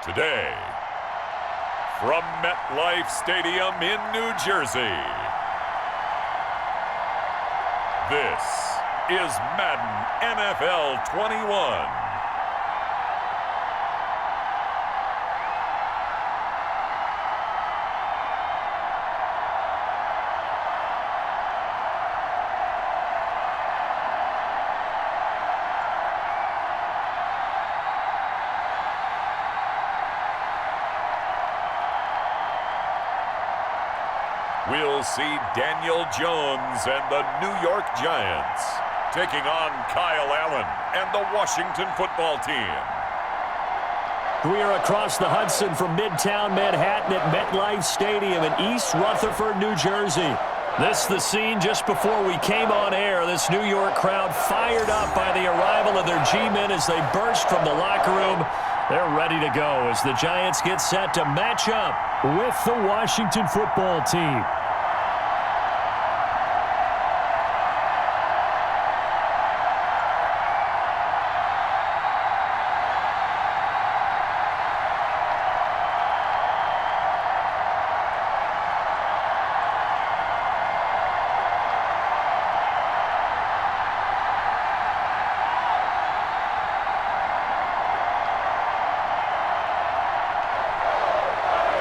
Today, from MetLife Stadium in New Jersey, this is Madden NFL 21. We'll see Daniel Jones and the New York Giants taking on Kyle Allen and the Washington football team. We are across the Hudson from Midtown Manhattan at MetLife Stadium in East Rutherford, New Jersey. This is the scene just before we came on air. This New York crowd fired up by the arrival of their G-men as they burst from the locker room. They're ready to go as the Giants get set to match up with the Washington football team.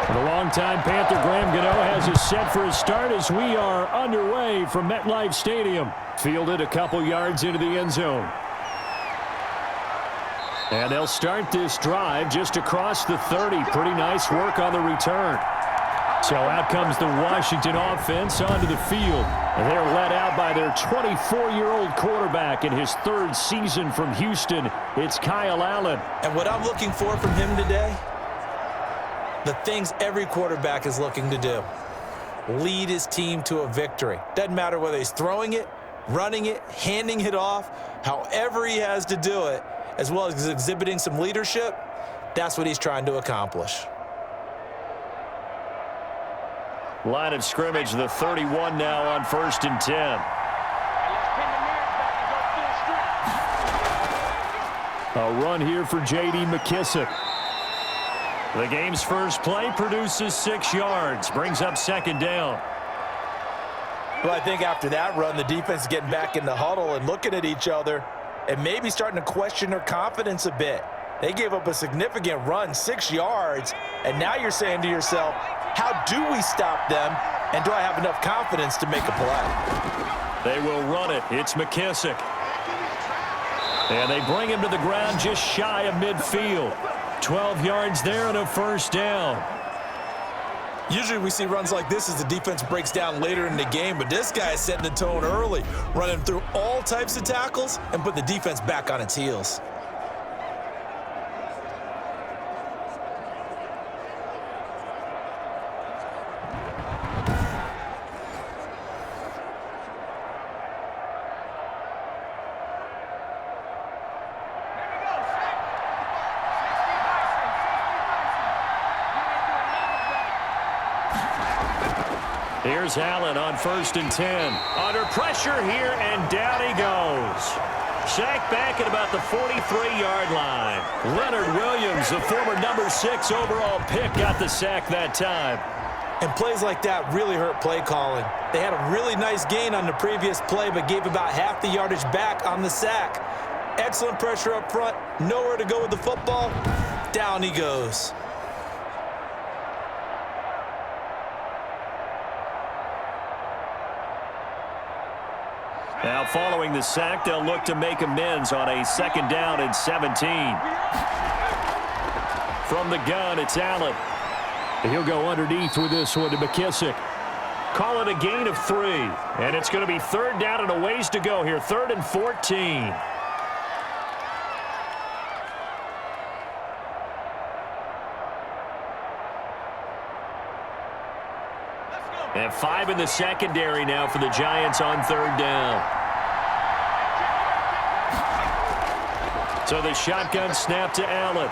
The longtime Panther Graham Gano has us set for his start as we are underway from MetLife Stadium. Fielded a couple yards into the end zone. And they'll start this drive just across the 30. Pretty nice work on the return. So out comes the Washington offense onto the field. And they're led out by their 24-year-old quarterback in his third season from Houston. It's Kyle Allen. And what I'm looking for from him today, the things every quarterback is looking to do. Lead his team to a victory. Doesn't matter whether he's throwing it, running it, handing it off, however he has to do it, as well as exhibiting some leadership, that's what he's trying to accomplish. Line of scrimmage, the 31 now on 1st and 10. A run here for J.D. McKissick. The game's first play produces 6 yards, brings up 2nd down. Well, I think after that run, the defense is getting back in the huddle and looking at each other and maybe starting to question their confidence a bit. They gave up a significant run, 6 yards, and now you're saying to yourself, how do we stop them, and do I have enough confidence to make a play? They will run it. It's McKissick. And they bring him to the ground just shy of midfield. 12 yards there and a 1st down. Usually we see runs like this as the defense breaks down later in the game, but this guy is setting the tone early, running through all types of tackles and put the defense back on its heels. Here's Allen on 1st and 10. Under pressure here, and down he goes. Sacked back at about the 43-yard line. Leonard Williams, the former number 6 overall pick, got the sack that time. And plays like that really hurt play calling. They had a really nice gain on the previous play, but gave about half the yardage back on the sack. Excellent pressure up front. Nowhere to go with the football. Down he goes. Now following the sack, they'll look to make amends on a 2nd down and 17. From the gun, it's Allen. He'll go underneath with this one to McKissick. Call it a gain of 3. And it's going to be 3rd down and a ways to go here. 3rd and 14. And 5 in the secondary now for the Giants on 3rd down. So the shotgun snap to Allen.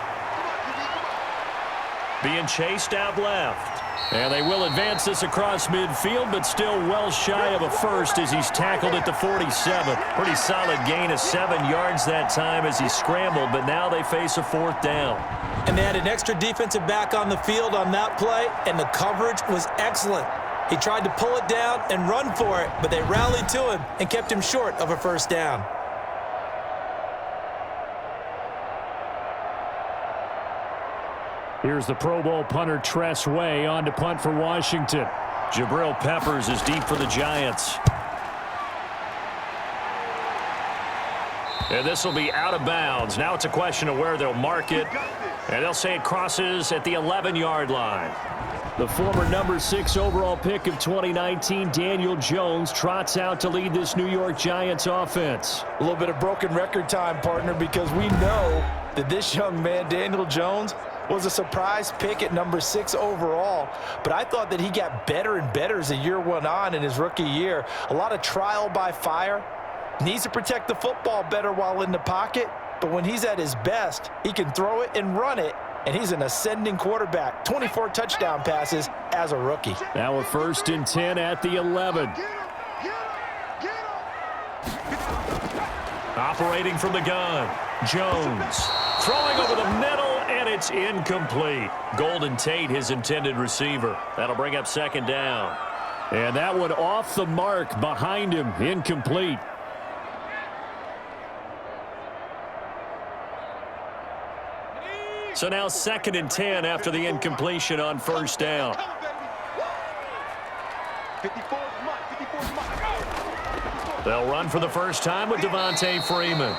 Being chased out left. And they will advance this across midfield, but still well shy of a first as he's tackled at the 47. Pretty solid gain of 7 yards that time as he scrambled, but now they face a 4th down. And they had an extra defensive back on the field on that play, and the coverage was excellent. He tried to pull it down and run for it, but they rallied to him and kept him short of a 1st down. Here's the Pro Bowl punter Tress Way on to punt for Washington. Jabril Peppers is deep for the Giants. And this will be out of bounds. Now it's a question of where they'll mark it. And they'll say it crosses at the 11-yard line. The former number 6 overall pick of 2019, Daniel Jones, trots out to lead this New York Giants offense. A little bit of broken record time, partner, because we know that this young man, Daniel Jones, was a surprise pick at number 6 overall, but I thought that he got better and better as the year went on in his rookie year. A lot of trial by fire. Needs to protect the football better while in the pocket, but when he's at his best, he can throw it and run it, and he's an ascending quarterback. 24 touchdown passes as a rookie. Now a 1st and 10 at the 11. Operating from the gun, Jones throwing over the middle, and it's incomplete. Golden Tate, his intended receiver. That'll bring up 2nd down. And that one off the mark behind him, incomplete. So now 2nd and 10 after the incompletion on 1st down. They'll run for the first time with Devontae Freeman.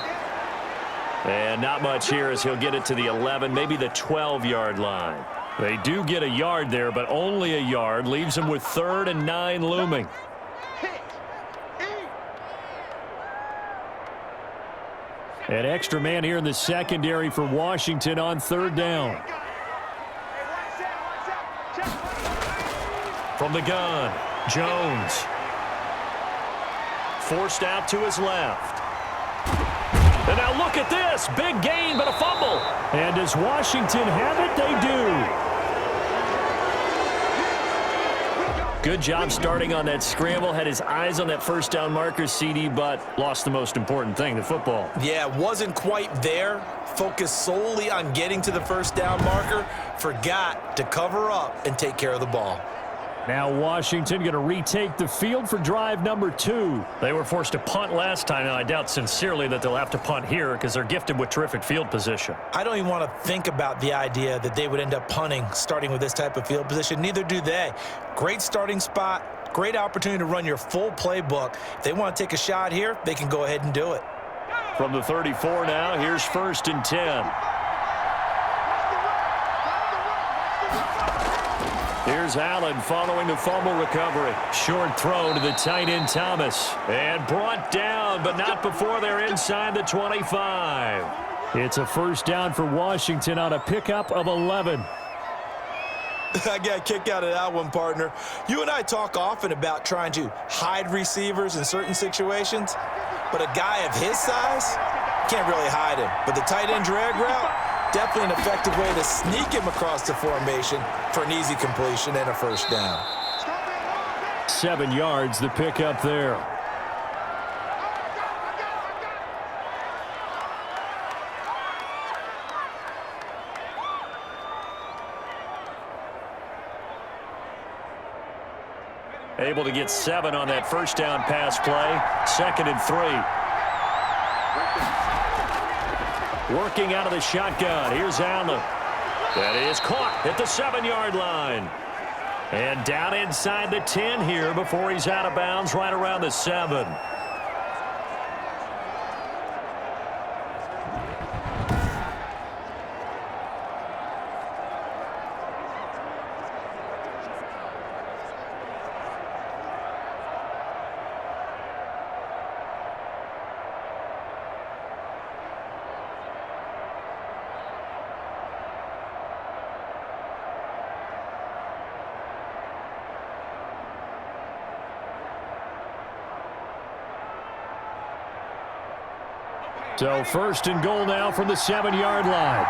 And not much here as he'll get it to the 11, maybe the 12-yard line. They do get a yard there, but only a yard. Leaves them with 3rd and 9 looming. An extra man here in the secondary for Washington on 3rd down. From the gun, Jones. Forced out to his left. And now look at this. Big gain, but a fumble. And does Washington have it? They do. Good job starting on that scramble. Had his eyes on that 1st down marker, CD, but lost the most important thing, the football. Yeah, wasn't quite there. Focused solely on getting to the 1st down marker. Forgot to cover up and take care of the ball. Now Washington going to retake the field for drive number 2. They were forced to punt last time. Now I doubt sincerely that they'll have to punt here because they're gifted with terrific field position. I don't even want to think about the idea that they would end up punting starting with this type of field position. Neither do they. Great starting spot. Great opportunity to run your full playbook. If they want to take a shot here, they can go ahead and do it. From the 34 now, here's 1st and 10. Here's Allen following the fumble recovery. Short throw to the tight end Thomas. And brought down, but not before they're inside the 25. It's a 1st down for Washington on a pickup of 11. I got a kick out of that one, partner. You and I talk often about trying to hide receivers in certain situations, but a guy of his size can't really hide him. But the tight end drag route, definitely an effective way to sneak him across the formation for an easy completion and a 1st down. 7 yards, the pickup there. Able to get 7 on that 1st down pass play. 2nd and 3. Working out of the shotgun. Here's Allen. That is caught at the 7-yard line. And down inside the 10 here before he's out of bounds right around the 7. So 1st and goal now from the 7-yard line.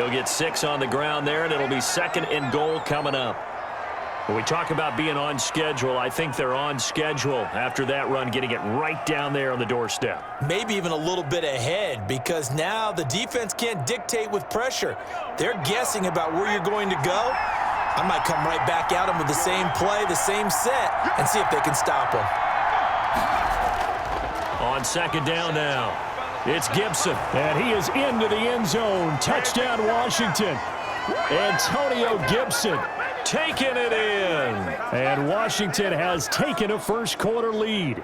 He'll get 6 on the ground there, and it'll be 2nd and goal coming up. When we talk about being on schedule, I think they're on schedule after that run, getting it right down there on the doorstep. Maybe even a little bit ahead, because now the defense can't dictate with pressure. They're guessing about where you're going to go. I might come right back at them with the same play, the same set, and see if they can stop them. On 2nd down now, it's Gibson, and he is into the end zone. Touchdown, Washington. Antonio Gibson taking it in, and Washington has taken a first-quarter lead.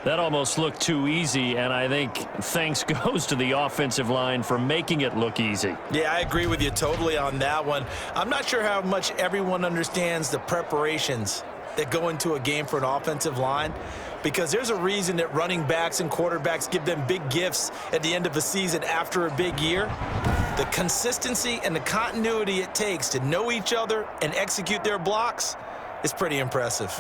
That almost looked too easy, and I think thanks goes to the offensive line for making it look easy. Yeah, I agree with you totally on that one. I'm not sure how much everyone understands the preparations that go into a game for an offensive line, because there's a reason that running backs and quarterbacks give them big gifts at the end of a season after a big year. The consistency and the continuity it takes to know each other and execute their blocks is pretty impressive.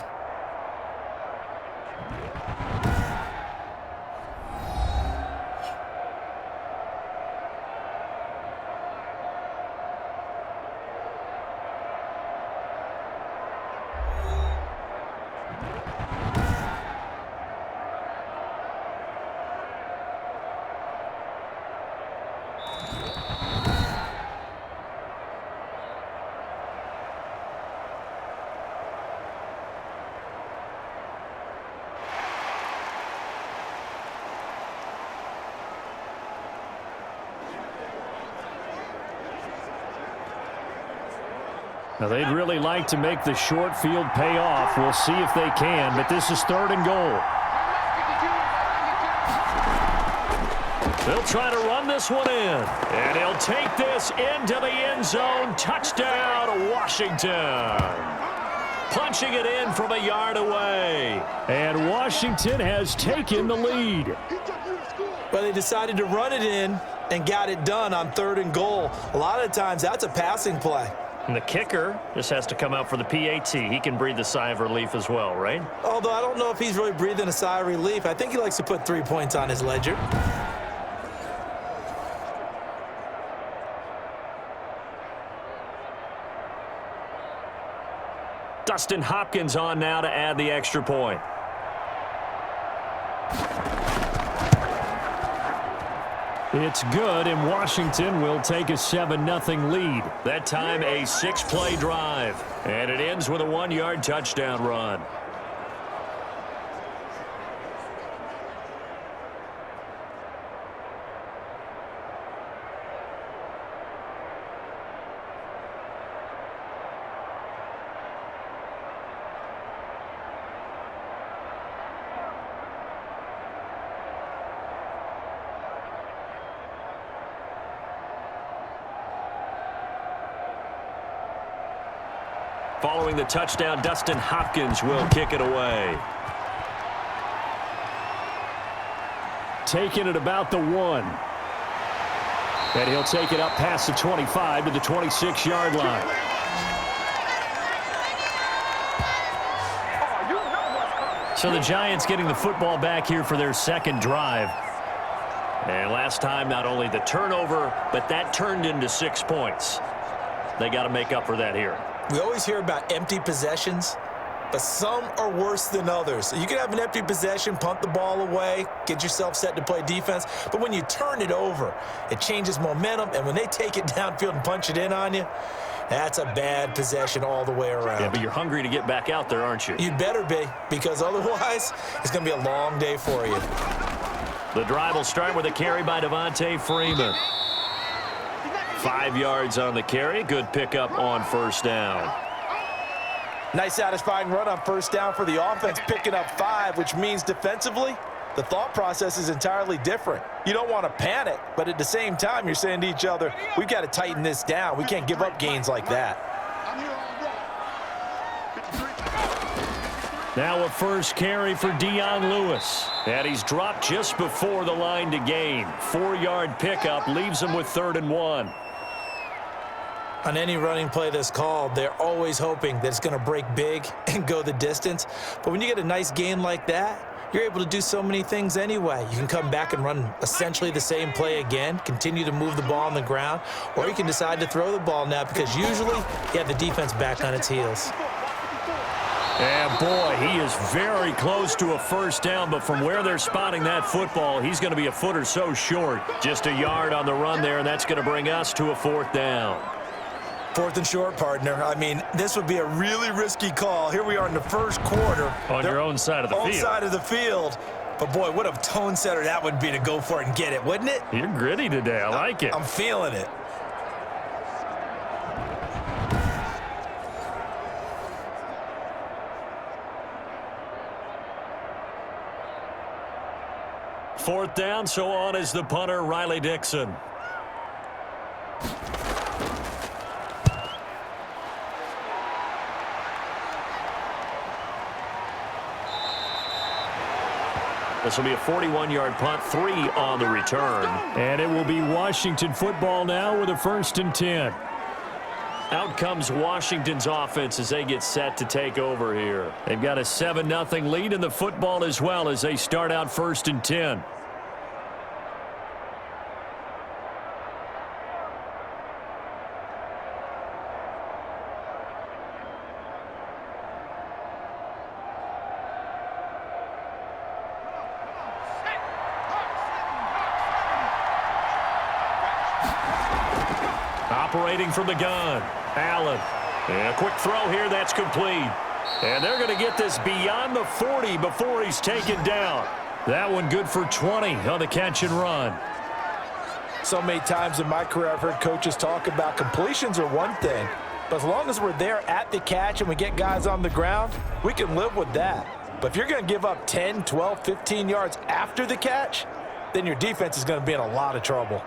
Now, they'd really like to make the short field pay off. We'll see if they can, but this is 3rd and goal. They'll try to run this one in, and he'll take this into the end zone. Touchdown, Washington. Punching it in from a yard away. And Washington has taken the lead. Well, they decided to run it in and got it done on 3rd and goal. A lot of times that's a passing play. And the kicker just has to come out for the PAT. He can breathe a sigh of relief as well, right? Although I don't know if he's really breathing a sigh of relief. I think he likes to put 3 points on his ledger. Dustin Hopkins on now to add the extra point. It's good, and Washington will take a 7-0 lead. That time a 6-play drive, and it ends with a 1-yard touchdown run. Following the touchdown, Dustin Hopkins will kick it away. Taking it about the 1. And he'll take it up past the 25 to the 26-yard line. So the Giants getting the football back here for their 2nd drive. And last time, not only the turnover, but that turned into 6 points. They got to make up for that here. We always hear about empty possessions, but some are worse than others. You can have an empty possession, punt the ball away, get yourself set to play defense, but when you turn it over, it changes momentum, and when they take it downfield and punch it in on you, that's a bad possession all the way around. Yeah, but you're hungry to get back out there, aren't you? You better be, because otherwise, it's going to be a long day for you. The drive will start with a carry by Devontae Freeman. 5 yards on the carry. Good pickup on 1st down. Nice satisfying run on 1st down for the offense, picking up 5, which means defensively, the thought process is entirely different. You don't want to panic, but at the same time, you're saying to each other, we've got to tighten this down. We can't give up gains like that. Now a first carry for Dion Lewis. And he's dropped just before the line to gain. 4-yard pickup leaves him with 3rd and 1. On any running play that's called, they're always hoping that it's going to break big and go the distance. But when you get a nice gain like that, you're able to do so many things anyway. You can come back and run essentially the same play again, continue to move the ball on the ground, or you can decide to throw the ball now because usually you have the defense back on its heels. And boy, he is very close to a first down, but from where they're spotting that football, he's going to be a foot or so short. Just a yard on the run there, and that's going to bring us to a 4th down. 4th and short, partner. I mean, this would be a really risky call. Here we are in the first quarter. On your own side of the field. Own side of the field. But, boy, what a tone setter that would be to go for it and get it, wouldn't it? You're gritty today. I like it. I'm feeling it. Fourth down, so on is the punter, Riley Dixon. This will be a 41-yard punt, 3 on the return. And it will be Washington football now with a 1st and 10. Out comes Washington's offense as they get set to take over here. They've got a 7-0 lead in the football as well as they start out 1st and 10. Operating from the gun, Allen. And a quick throw here, that's complete. And they're going to get this beyond the 40 before he's taken down. That one good for 20 on the catch and run. So many times in my career I've heard coaches talk about completions are one thing, but as long as we're there at the catch and we get guys on the ground, we can live with that. But if you're going to give up 10, 12, 15 yards after the catch, then your defense is going to be in a lot of trouble.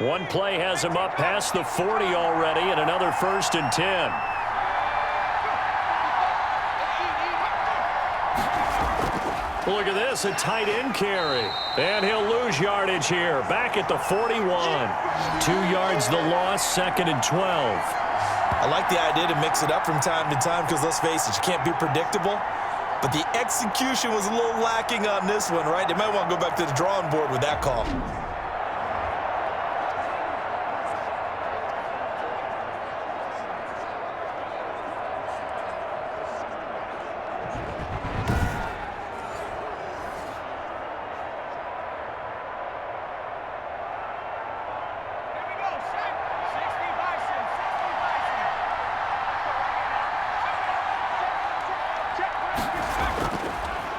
One play has him up past the 40 already, and another 1st and 10. Look at this, a tight end carry. And he'll lose yardage here, back at the 41. 2 yards the loss, 2nd and 12. I like the idea to mix it up from time to time because, let's face it, you can't be predictable. But the execution was a little lacking on this one, right? They might want to go back to the drawing board with that call.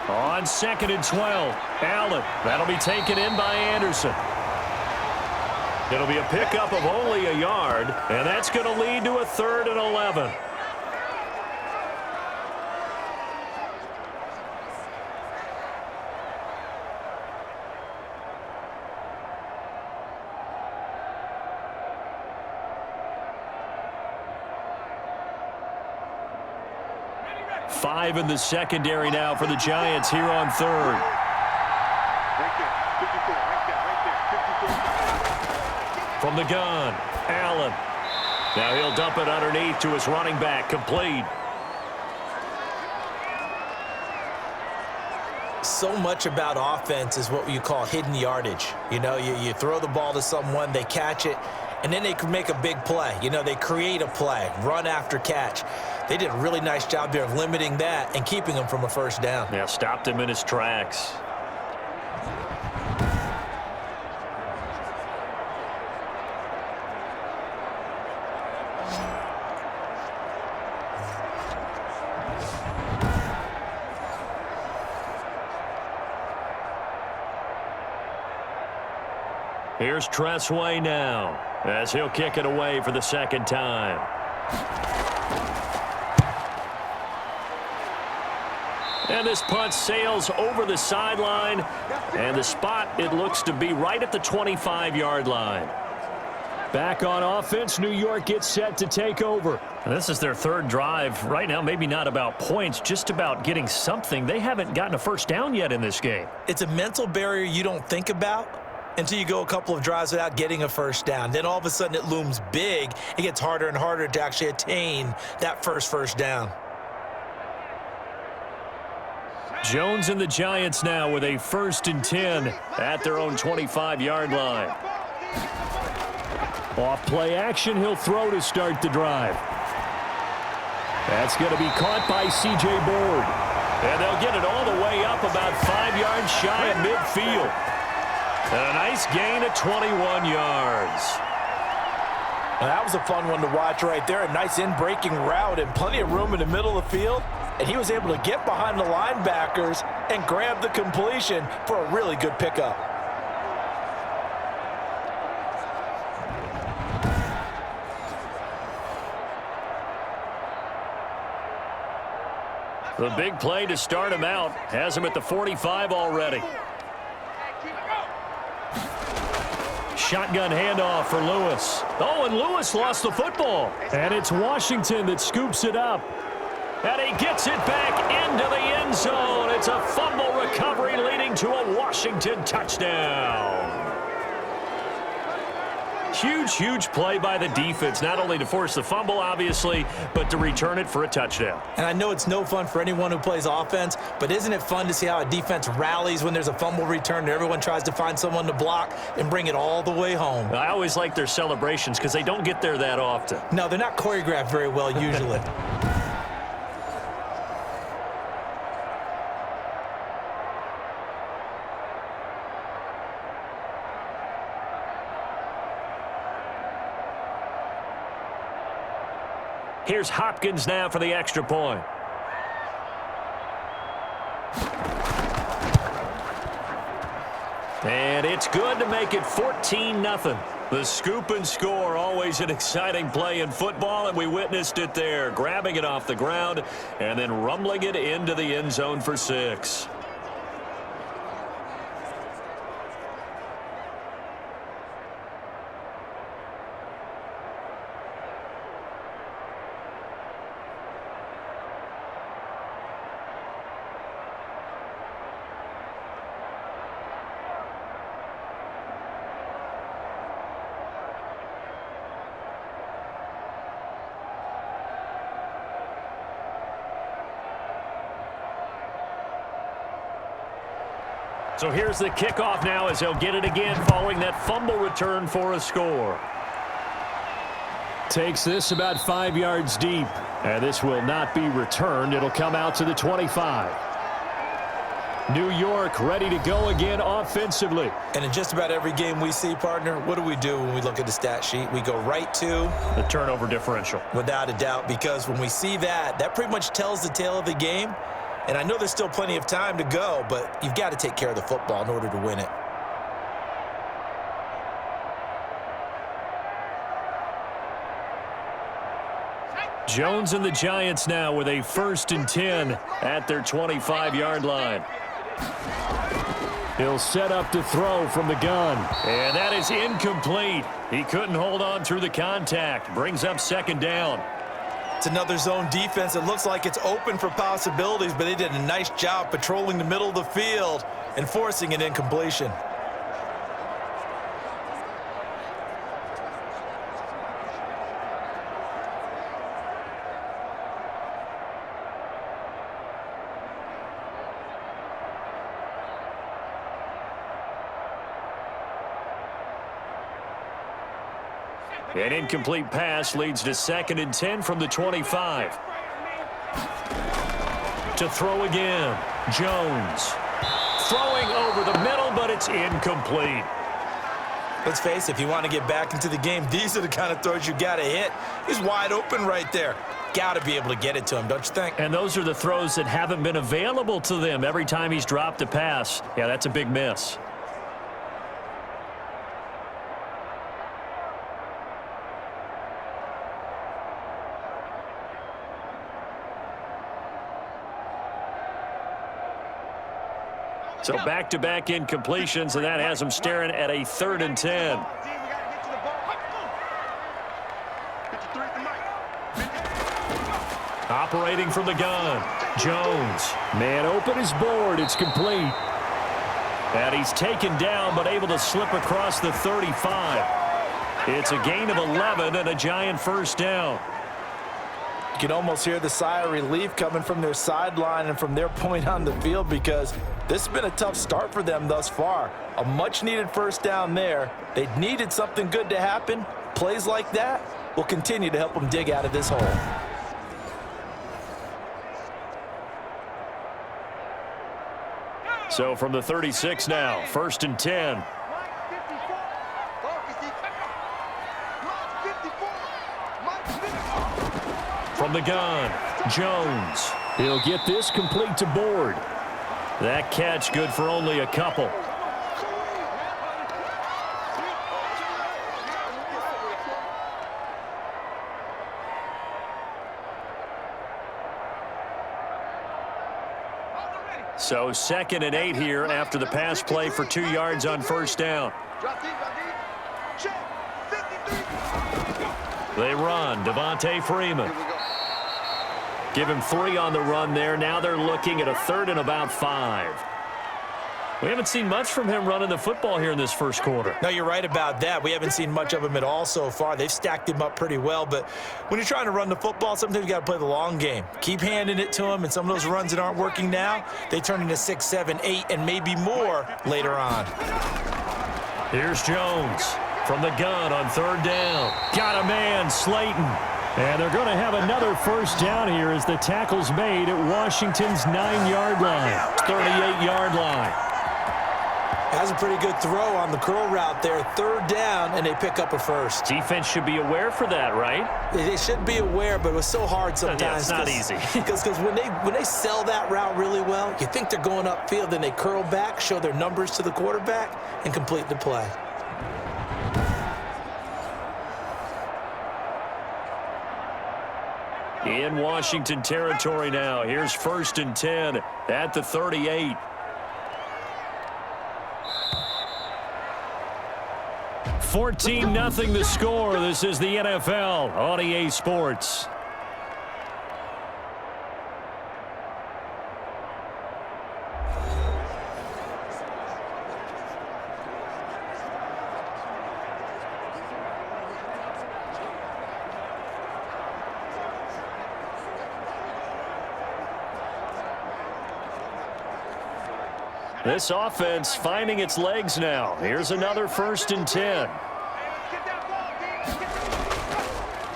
On 2nd and 12, Allen. That'll be taken in by Anderson. It'll be a pickup of only a yard, and that's going to lead to a 3rd and 11. Five in the secondary now for the Giants here on 3rd. From the gun, Allen. Now he'll dump it underneath to his running back, complete. So much about offense is what you call hidden yardage. You know, you throw the ball to someone, they catch it, and then they can make a big play. You know, they create a play, run after catch. They did a really nice job there of limiting that and keeping him from a 1st down. Yeah, stopped him in his tracks. Here's Tressway now as he'll kick it away for the 2nd time. And this punt sails over the sideline, and the spot, it looks to be right at the 25-yard line. Back on offense, New York gets set to take over. And this is their 3rd drive. Right now, maybe not about points, just about getting something. They haven't gotten a 1st down yet in this game. It's a mental barrier you don't think about, until you go a couple of drives without getting a first down. Then all of a sudden it looms big. It gets harder and harder to actually attain that first down. Jones and the Giants now with a 1st and 10 at their own 25-yard line. Off play action, he'll throw to start the drive. That's going to be caught by C.J. Board. And they'll get it all the way up about 5 yards shy of midfield. And a nice gain of 21 yards. Well, that was a fun one to watch right there. A nice in-breaking route and plenty of room in the middle of the field. And he was able to get behind the linebackers and grab the completion for a really good pickup. The big play to start him out has him at the 45 already. Shotgun handoff for Lewis. Oh, and Lewis lost the football. And it's Washington that scoops it up. And he gets it back into the end zone. It's a fumble recovery leading to a Washington touchdown. Huge play by the defense, not only to force the fumble, obviously, but to return it for a touchdown. And I know it's no fun for anyone who plays offense, but isn't it fun to see how a defense rallies when there's a fumble return and everyone tries to find someone to block and bring it all the way home? I always like their celebrations because they don't get there that often. No, they're not choreographed very well usually. Here's Hopkins now for the extra point. And it's good to make it 14-0. The scoop and score, always an exciting play in football, and we witnessed it there, grabbing it off the ground and then rumbling it into the end zone for 6. So here's the kickoff now as they'll get it again following that fumble return for a score. Takes this about 5 yards deep. And this will not be returned. It'll come out to the 25. New York ready to go again offensively. And in just about every game we see, partner, what do when we look at the stat sheet? We go right to the turnover differential. Without a doubt, because when we see that, that pretty much tells the tale of the game. And I know there's still plenty of time to go, but you've got to take care of the football in order to win it. Jones and the Giants now with a 1st and 10 at their 25-yard line. He'll set up to throw from the gun. And that is incomplete. He couldn't hold on through the contact. Brings up 2nd down. It's another zone defense. It looks like it's open for possibilities, but they did a nice job patrolling the middle of the field and forcing an incompletion. An incomplete pass leads to 2nd and 10 from the 25. To throw again. Jones. Throwing over the middle, but it's incomplete. Let's face it, if you want to get back into the game, these are the kind of throws you got to hit. He's wide open right there. Got to be able to get it to him, don't you think? And those are the throws that haven't been available to them every time he's dropped a pass. Yeah, that's a big miss. So back-to-back incompletions, and that has him staring at a 3rd and 10. Operating from the gun. Jones. Man open is Board. It's complete. And he's taken down but able to slip across the 35. It's a gain of 11 and a Giant first down. You can almost hear the sigh of relief coming from their sideline and from their point on the field, because this has been a tough start for them thus far. A much-needed first down there. They needed something good to happen. Plays like that will continue to help them dig out of this hole. So from the 36 now, 1st and 10. From the gun, Jones. He'll get this complete to Board. That catch good for only a couple. So 2nd and 8 here after the pass play for 2 yards on first down. They run. Devontae Freeman. Give him 3 on the run there. Now they're looking at a 3rd and about 5. We haven't seen much from him running the football here in this first quarter. No, you're right about that. We haven't seen much of him at all so far. They've stacked him up pretty well, but when you're trying to run the football, sometimes you got to play the long game. Keep handing it to him, and some of those runs that aren't working now, they turn into 6, 7, 8, and maybe more later on. Here's Jones from the gun on 3rd down. Got a man, Slayton. And they're going to have another first down here as the tackle's made at Washington's 9-yard line, 38-yard line. Has a pretty good throw on the curl route there. 3rd down, and they pick up a first. Defense should be aware for that, right? They should be aware, but it was so hard sometimes. Yeah, it's not easy. Because when they sell that route really well, you think they're going upfield, then they curl back, show their numbers to the quarterback, and complete the play. In Washington territory now. Here's 1st and 10 at the 38. $14-0 the score. This is the NFL on EA Sports. This offense finding its legs now. Here's another 1st and 10.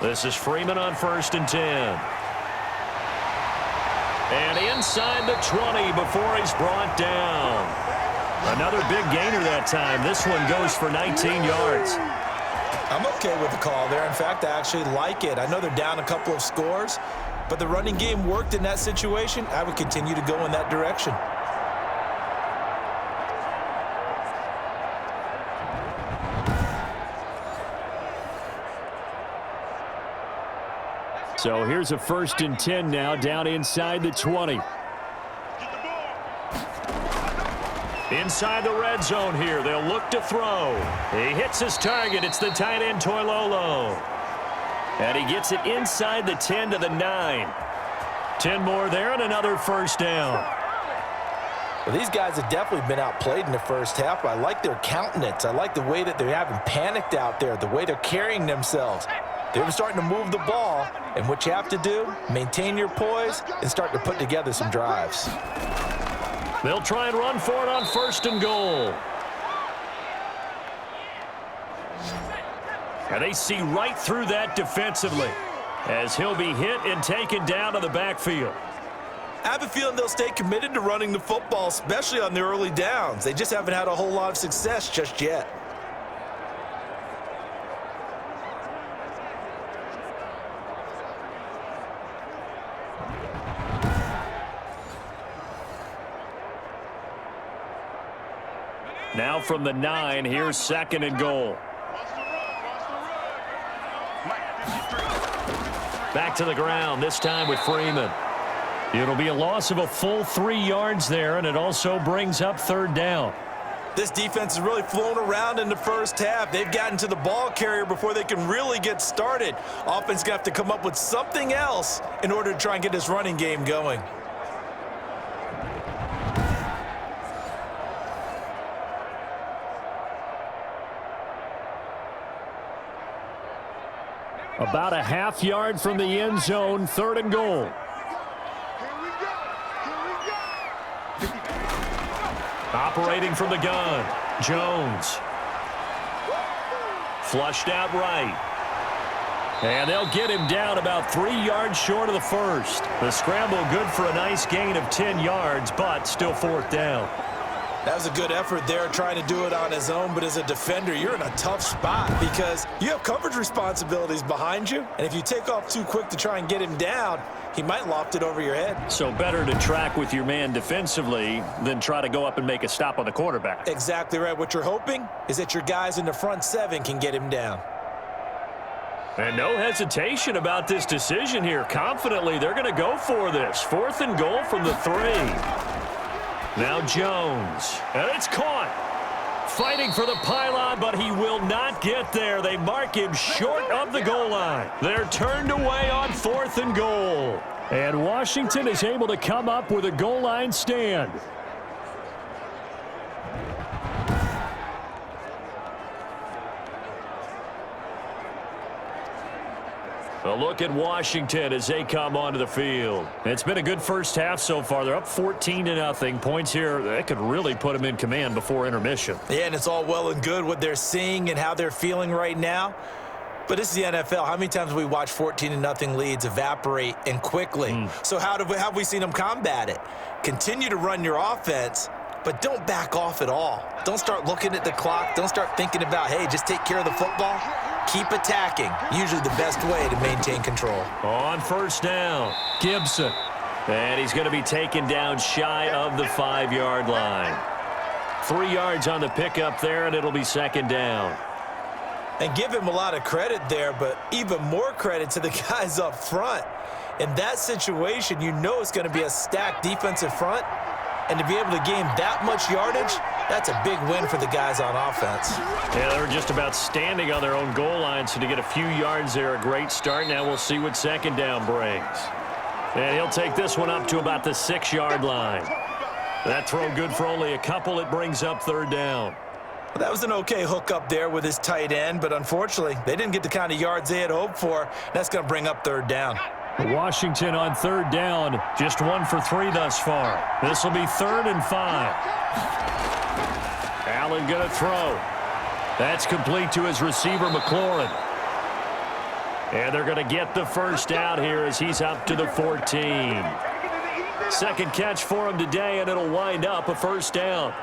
This is Freeman on 1st and 10. And inside the 20 before he's brought down. Another big gainer that time. This one goes for 19 yards. I'm okay with the call there. In fact, I actually like it. I know they're down a couple of scores, but the running game worked in that situation. I would continue to go in that direction. So here's a 1st and 10 now down inside the 20. Inside the red zone here. They'll look to throw. He hits his target. It's the tight end Toilolo. And he gets it inside the 10 to the 9. 10 more there and another first down. Well, these guys have definitely been outplayed in the first half. I like their countenance. I like the way that they haven't panicked out there, the way they're carrying themselves. They're starting to move the ball, and what you have to do, maintain your poise and start to put together some drives. They'll try and run for it on 1st and goal. And they see right through that defensively as he'll be hit and taken down to the backfield. I have a feeling they'll stay committed to running the football, especially on the early downs. They just haven't had a whole lot of success just yet. Now from the 9, here's 2nd and goal. Back to the ground, this time with Freeman. It'll be a loss of a full 3 yards there, and it also brings up 3rd down. This defense has really flown around in the first half. They've gotten to the ball carrier before they can really get started. Offense going to have to come up with something else in order to try and get this running game going. About a half yard from the end zone, 3rd and goal. Operating from the gun, Jones. Flushed out right. And they'll get him down about 3 yards short of the first. The scramble good for a nice gain of 10 yards, but still 4th down. That was a good effort there trying to do it on his own, but as a defender, you're in a tough spot because you have coverage responsibilities behind you, and if you take off too quick to try and get him down, he might loft it over your head. So better to track with your man defensively than try to go up and make a stop on the quarterback. Exactly right. What you're hoping is that your guys in the front 7 can get him down. And no hesitation about this decision here. Confidently, they're going to go for this. 4th and goal from the 3. Now Jones, and it's caught. Fighting for the pylon, but he will not get there. They mark him short of the goal line. They're turned away on 4th and goal. And Washington is able to come up with a goal line stand. A look at Washington as they come onto the field. It's been a good first half so far. They're up 14-0. Points here, that could really put them in command before intermission. Yeah, and it's all well and good what they're seeing and how they're feeling right now. But this is the NFL. How many times have we watched 14-0 leads evaporate and quickly? So how have we seen them combat it? Continue to run your offense, but don't back off at all. Don't start looking at the clock. Don't start thinking about, hey, just take care of the football. Keep attacking. Usually the best way to maintain control. On 1st down, Gibson. And he's going to be taken down shy of the 5-yard line. 3 yards on the pickup there, and it'll be 2nd down. And give him a lot of credit there, but even more credit to the guys up front. In that situation, you know it's going to be a stacked defensive front. And to be able to gain that much yardage, that's a big win for the guys on offense. Yeah, they were just about standing on their own goal line, so to get a few yards there, a great start. Now we'll see what 2nd down brings. And he'll take this one up to about the 6-yard line. That throw good for only a couple. It brings up 3rd down. Well, that was an okay hook up there with his tight end, but unfortunately, they didn't get the kind of yards they had hoped for. That's going to bring up 3rd down. Washington on 3rd down, just 1 for 3 thus far. This will be 3rd and 5. Allen going to throw. That's complete to his receiver, McLaurin. And they're going to get the 1st down here as he's up to the 14. 2nd catch for him today, and it'll wind up a 1st down.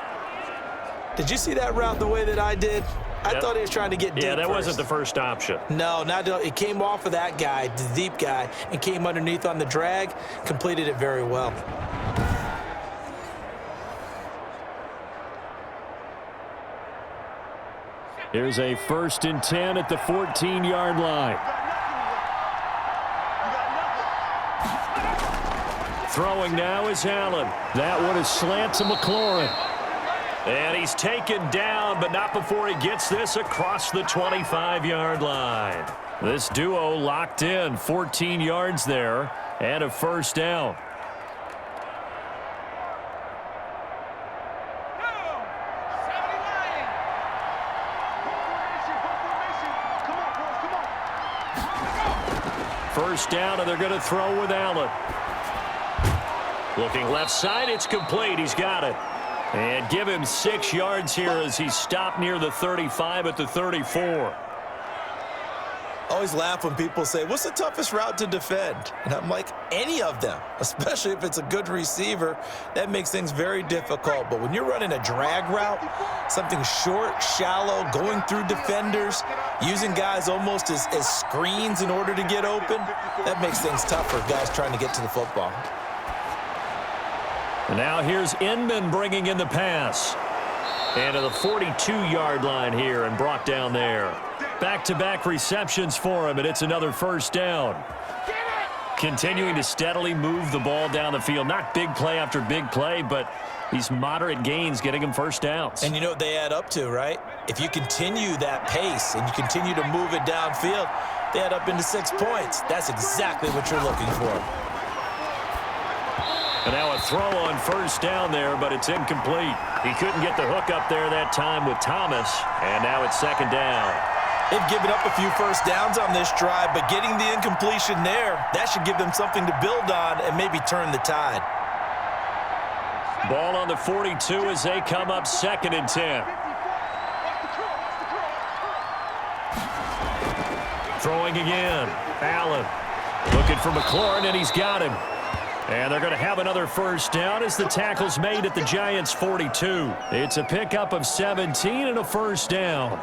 Did you see that route the way that I did? I thought he was trying to get deep. Yeah, that first. wasn't the first option. No, it came off of that guy, the deep guy, and came underneath on the drag, completed it very well. Here's a 1st and 10 at the 14-yard line. Throwing now is Allen. That one is slant to McLaurin. And he's taken down, but not before he gets this across the 25-yard line. This duo locked in, 14 yards there, and a 1st down. First down, and they're going to throw with Allen. Looking left side, it's complete. He's got it. And give him 6 yards here as he stopped near the 35 at the 34. Always laugh when people say, what's the toughest route to defend? And I'm like, any of them, especially if it's a good receiver. That makes things very difficult. But when you're running a drag route, something short, shallow, going through defenders, using guys almost as screens in order to get open, that makes things tough for guys trying to get to the football. And now here's Inman bringing in the pass. And to the 42-yard line here and brought down there. Back-to-back receptions for him, and it's another 1st down. Continuing to steadily move the ball down the field. Not big play after big play, but these moderate gains getting him 1st downs. And you know what they add up to, right? If you continue that pace and you continue to move it downfield, they add up into 6 points. That's exactly what you're looking for. And now a throw on 1st down there, but it's incomplete. He couldn't get the hook up there that time with Thomas, and now it's 2nd down. They've given up a few first downs on this drive, but getting the incompletion there, that should give them something to build on and maybe turn the tide. Ball on the 42 as they come up 2nd and 10. Throwing again. Allen looking for McLaurin, and he's got him. And they're going to have another first down as the tackle's made at the Giants' 42. It's a pickup of 17 and a first down.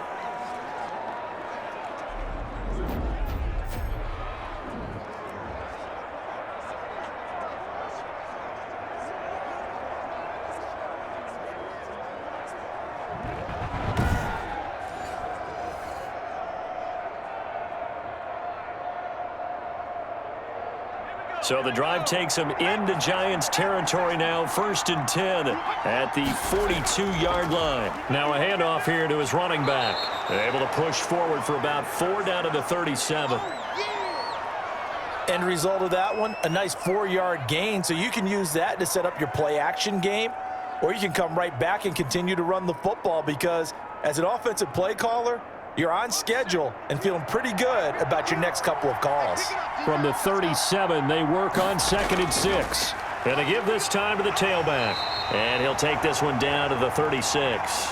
So the drive takes them into Giants territory now, 1st and 10 at the 42-yard line. Now a handoff here to his running back. They're able to push forward for about 4 down to the 37. End result of that one, a nice 4-yard gain, so you can use that to set up your play-action game, or you can come right back and continue to run the football because as an offensive play caller, you're on schedule and feeling pretty good about your next couple of calls. From the 37, they work on 2nd and 6. And they give this time to the tailback. And he'll take this one down to the 36.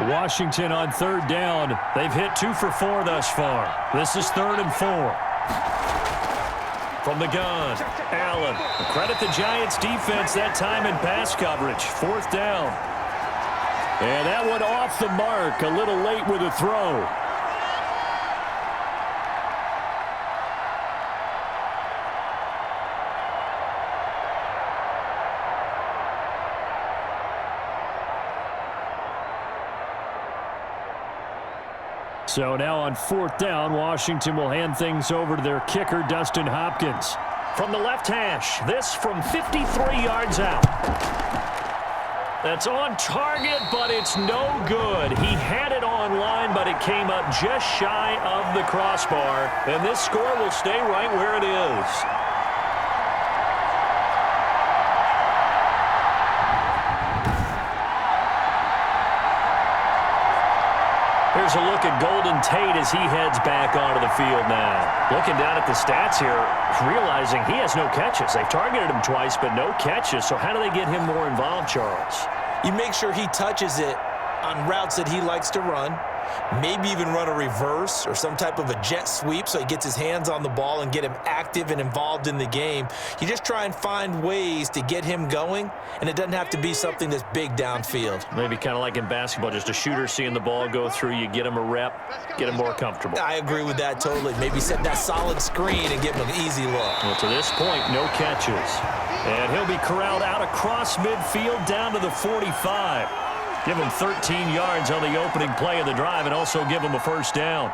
Washington on 3rd down. They've hit 2 for 4 thus far. This is 3rd and 4. From the gun, Allen. Credit the Giants defense that time in pass coverage. 4th down. And that one off the mark. A little late with a throw. So now on 4th down, Washington will hand things over to their kicker, Dustin Hopkins. From the left hash, this from 53 yards out. That's on target, but it's no good. He had it on line, but it came up just shy of the crossbar. And this score will stay right where it is. Here's a look at Golden Tate as he heads back onto the field now. Looking down at the stats here, realizing he has no catches. They've targeted him twice, but no catches. So how do they get him more involved, Charles? You make sure he touches it on routes that he likes to run. Maybe even run a reverse or some type of a jet sweep so he gets his hands on the ball and get him active and involved in the game. You just try and find ways to get him going, and it doesn't have to be something that's big downfield. Maybe kind of like in basketball, just a shooter seeing the ball go through, you get him a rep, get him more comfortable. I agree with that totally. Maybe set that solid screen and give him an easy look. Well, to this point, no catches. And he'll be corralled out across midfield down to the 45. Give him 13 yards on the opening play of the drive and also give him a first down.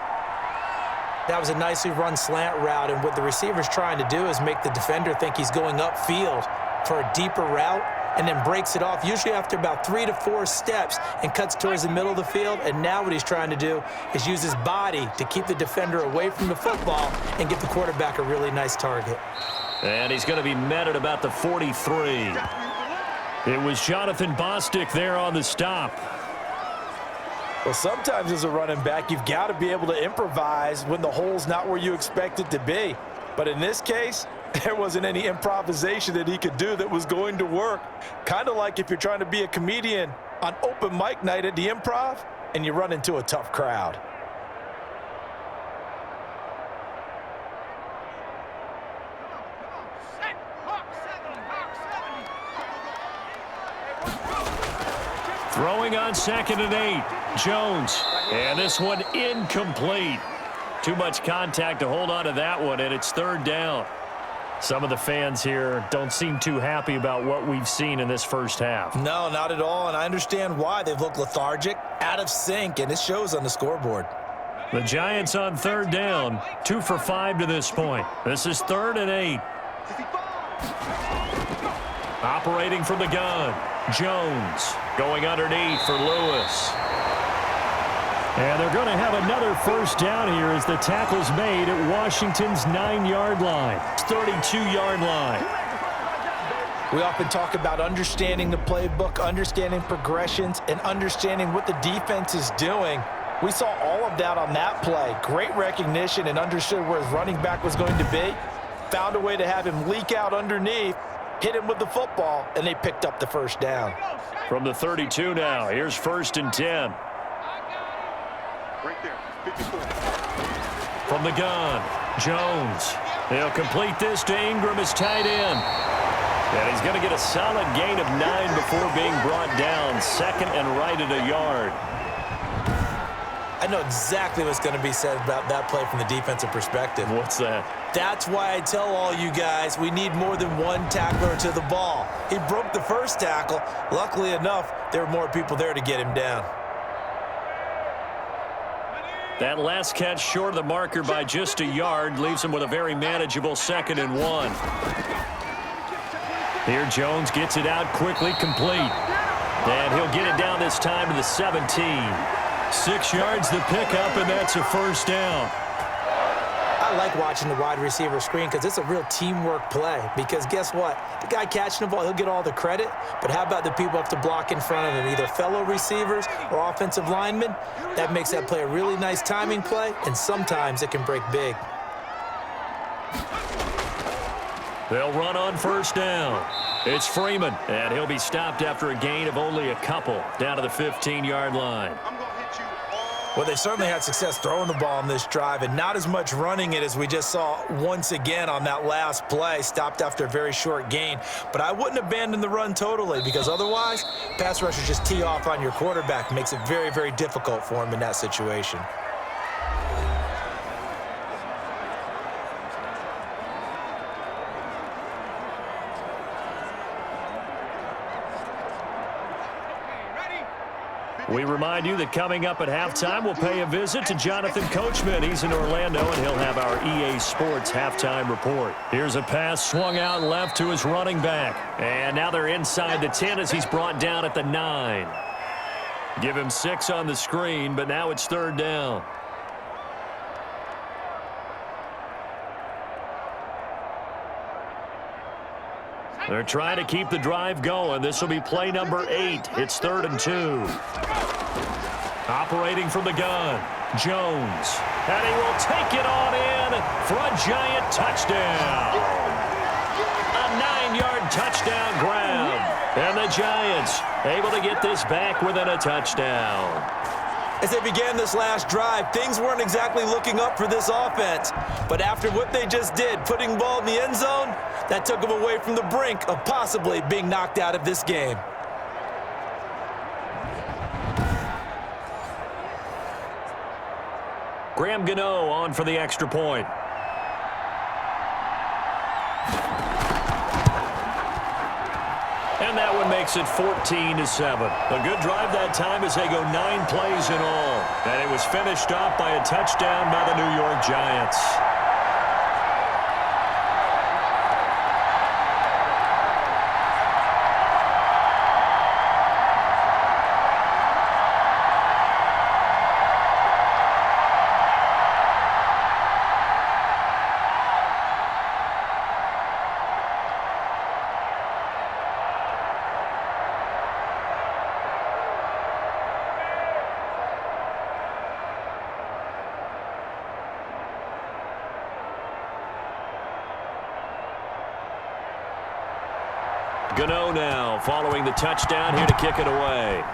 That was a nicely run slant route, and what the receiver's trying to do is make the defender think he's going upfield for a deeper route and then breaks it off, usually after about 3 to 4 steps, and cuts towards the middle of the field. And now what he's trying to do is use his body to keep the defender away from the football and get the quarterback a really nice target. And he's going to be met at about the 43. It was Jonathan Bostic there on the stop. Well, sometimes as a running back, you've got to be able to improvise when the hole's not where you expect it to be. But in this case, there wasn't any improvisation that he could do that was going to work. Kind of like if you're trying to be a comedian on open mic night at the Improv and you run into a tough crowd. Throwing on 2nd and 8. Jones. And this one incomplete. Too much contact to hold on to that one, and it's 3rd down. Some of the fans here don't seem too happy about what we've seen in this first half. No, not at all, and I understand why. They've looked lethargic, out of sync, and it shows on the scoreboard. The Giants on 3rd down, 2 for 5 to this point. This is 3rd and 8. Operating from the gun, Jones going underneath for Lewis. And they're going to have another first down here as the tackle's made at Washington's 9-yard line. 32-yard line. We often talk about understanding the playbook, understanding progressions, and understanding what the defense is doing. We saw all of that on that play. Great recognition and understood where his running back was going to be. Found a way to have him leak out underneath, hit him with the football, and they picked up the first down. From the 32 now, here's 1st and 10. Right there, 54. From the gun, Jones. He'll complete this to Ingram as tight end. And he's going to get a solid gain of 9 before being brought down. 2nd and right at a yard. I know exactly what's going to be said about that play from the defensive perspective. What's that? That's why I tell all you guys we need more than one tackler to the ball. He broke the first tackle. Luckily enough, there were more people there to get him down. That last catch short of the marker by just a yard leaves him with a very manageable 2nd and 1. Here Jones gets it out quickly, complete. And he'll get it down this time to the 17. 6 yards the pickup, and that's a first down. I like watching the wide receiver screen because it's a real teamwork play. Because guess what? The guy catching the ball, he'll get all the credit. But how about the people who have to block in front of him, either fellow receivers or offensive linemen? That makes that play a really nice timing play, and sometimes it can break big. They'll run on first down. It's Freeman, and he'll be stopped after a gain of only a couple down to the 15-yard line. Well, they certainly had success throwing the ball on this drive and not as much running it as we just saw once again on that last play, stopped after a very short gain. But I wouldn't abandon the run totally because otherwise, pass rushers just tee off on your quarterback. Makes it very, very difficult for him in that situation. We remind you that coming up at halftime, we'll pay a visit to Jonathan Coachman. He's in Orlando, and he'll have our EA Sports halftime report. Here's a pass swung out left to his running back. And now they're inside the 10 as he's brought down at the 9. Give him 6 on the screen, but now it's 3rd down. They're trying to keep the drive going. This will be play number 8. It's 3rd and 2. Operating from the gun, Jones. And he will take it on in for a giant touchdown. A 9-yard touchdown grab. And the Giants able to get this back within a touchdown. As they began this last drive, things weren't exactly looking up for this offense. But after what they just did, putting the ball in the end zone, that took them away from the brink of possibly being knocked out of this game. Graham Gano on for the extra point. And that one makes it 14-7. A good drive that time as they go 9 plays in all. And it was finished off by a touchdown by the New York Giants. Gano now following the touchdown here to kick it away.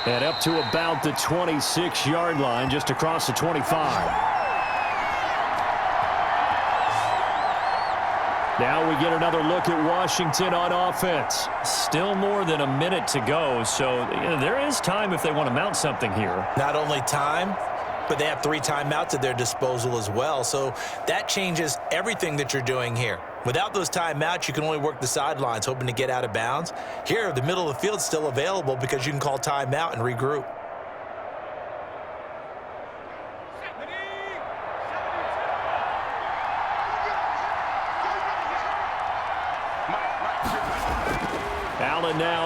And up to about the 26-yard line, just across the 25. Now we get another look at Washington on offense. Still more than a minute to go, so there is time if they want to mount something here. Not only time, but they have 3 timeouts at their disposal as well. So that changes everything that you're doing here. Without those timeouts, you can only work the sidelines, hoping to get out of bounds. Here, the middle of the field is still available because you can call timeout and regroup.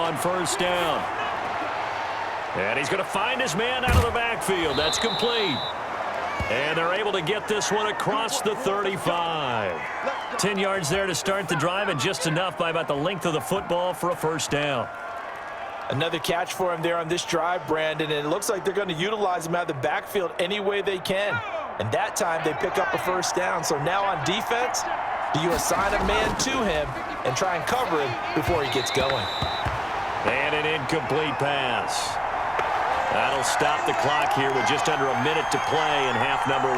on first down. And he's going to find his man out of the backfield. That's complete. And they're able to get this one across the 35. 10 yards there to start the drive, and just enough by about the length of the football for a first down. Another catch for him there on this drive, Brandon, and it looks like they're going to utilize him out of the backfield any way they can. And that time they pick up a first down. So now on defense, do you assign a man to him and try and cover him before he gets going? And an incomplete pass. That'll stop the clock here with just under a minute to play in half number 1.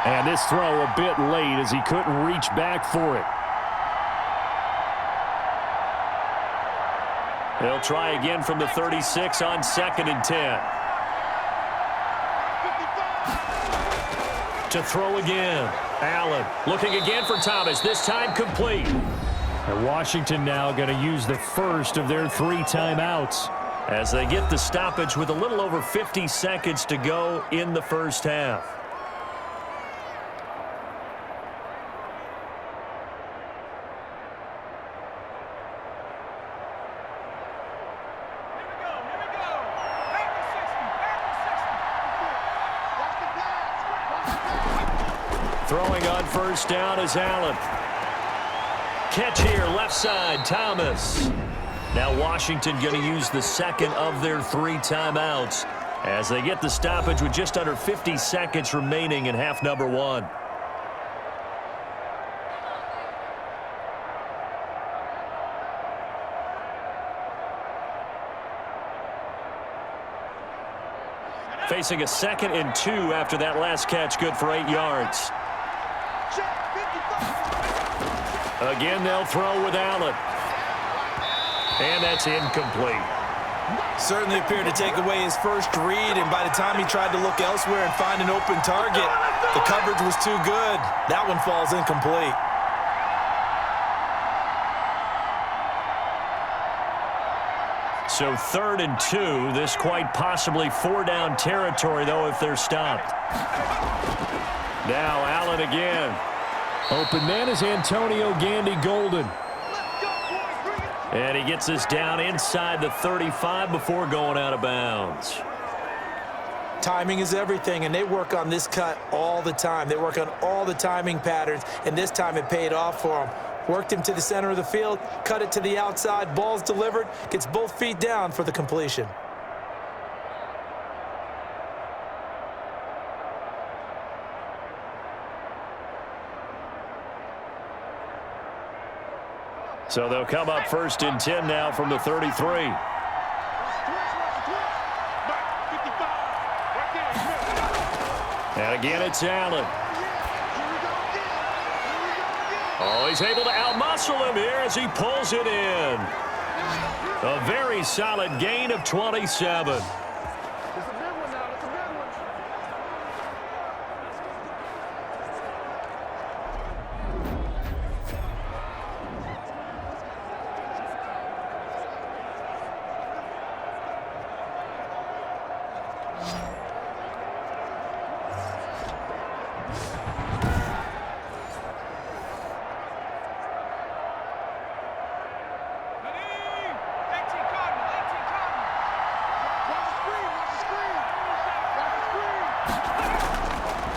And this throw a bit late as he couldn't reach back for it. They'll try again from the 36 on 2nd and 10. To throw again. Allen looking again for Thomas, this time complete. And Washington now going to use the first of their 3 timeouts. As they get the stoppage with a little over 50 seconds to go in the first half. Throwing on first down is Allen. Catch here, left side, Thomas. Now Washington going to use the second of their 3 timeouts as they get the stoppage with just under 50 seconds remaining in half number 1. Facing a 2nd and 2 after that last catch, good for 8 yards. Again, they'll throw with Allen. And that's incomplete. Certainly appeared to take away his first read, and by the time he tried to look elsewhere and find an open target, the coverage was too good. That one falls incomplete. So 3rd and 2, this quite possibly 4-down territory, though, if they're stopped. Now Allen again. Open man is Antonio Gandy Golden. And he gets us down inside the 35 before going out of bounds. Timing is everything, and they work on this cut all the time. They work on all the timing patterns, and this time it paid off for them. Worked him to the center of the field, cut it to the outside, ball's delivered, gets both feet down for the completion. So they'll come up 1st and 10 now from the 33. And again, it's Allen. Oh, he's able to outmuscle him here as he pulls it in. A very solid gain of 27.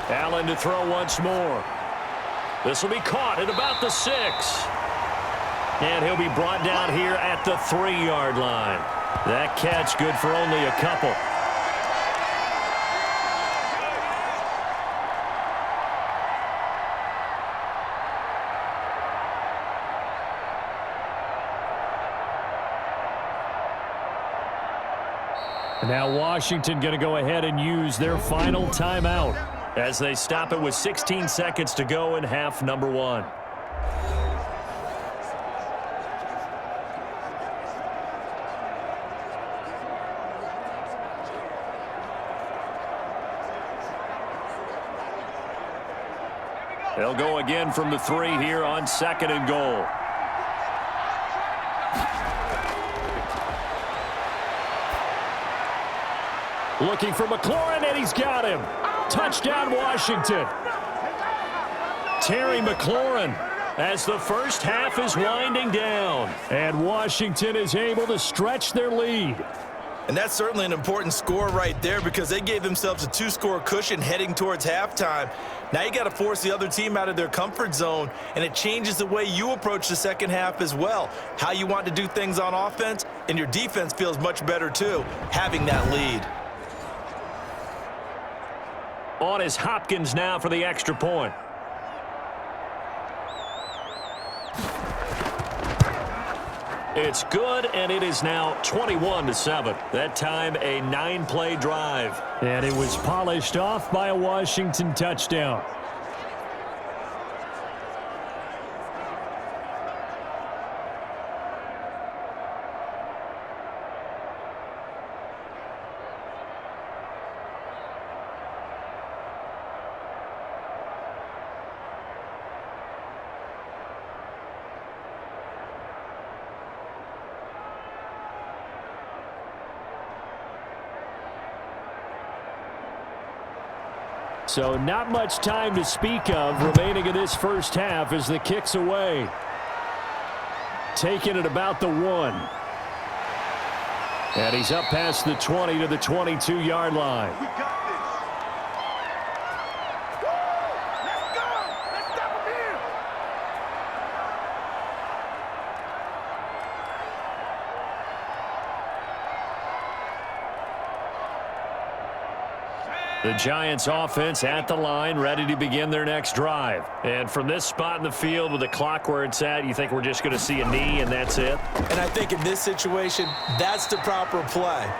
Allen to throw once more. This will be caught at about the 6. And he'll be brought down here at the 3-yard line. That catch good for only a couple. And now Washington going to go ahead and use their final timeout as they stop it with 16 seconds to go in half number 1. They'll go again from the 3 here on 2nd and goal. Looking for McLaurin, and he's got him. Touchdown, Washington. Terry McLaurin as the first half is winding down. And Washington is able to stretch their lead. And that's certainly an important score right there because they gave themselves a 2-score cushion heading towards halftime. Now you got to force the other team out of their comfort zone, and it changes the way you approach the second half as well. How you want to do things on offense, and your defense feels much better too, having that lead. On is Hopkins now for the extra point. It's good, and it is now 21-7. That time a 9-play drive. And it was polished off by a Washington touchdown. So not much time to speak of remaining in this first half as the kick's away. Taking it about the 1. And he's up past the 20 to the 22-yard line. We got this. Woo! Let's go. Let's stop him here. The Giants offense at the line, ready to begin their next drive. And from this spot in the field with the clock where it's at, you think we're just going to see a knee and that's it? And I think in this situation, that's the proper play.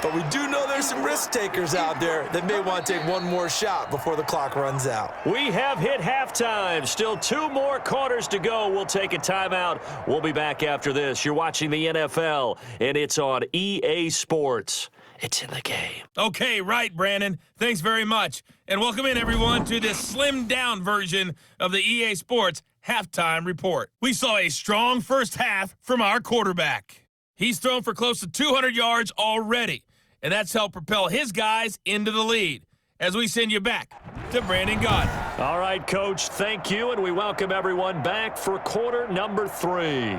But we do know there's some risk takers out there that may want to take one more shot before the clock runs out. We have hit halftime. Still 2 more quarters to go. We'll take a timeout. We'll be back after this. You're watching the NFL, and it's on EA Sports. It's in the game. Okay, right, Brandon. Thanks very much. And welcome in, everyone, to this slimmed-down version of the EA Sports Halftime Report. We saw a strong first half from our quarterback. He's thrown for close to 200 yards already, and that's helped propel his guys into the lead. As we send you back to Brandon Gaudin. All right, Coach, thank you, and we welcome everyone back for quarter number 3.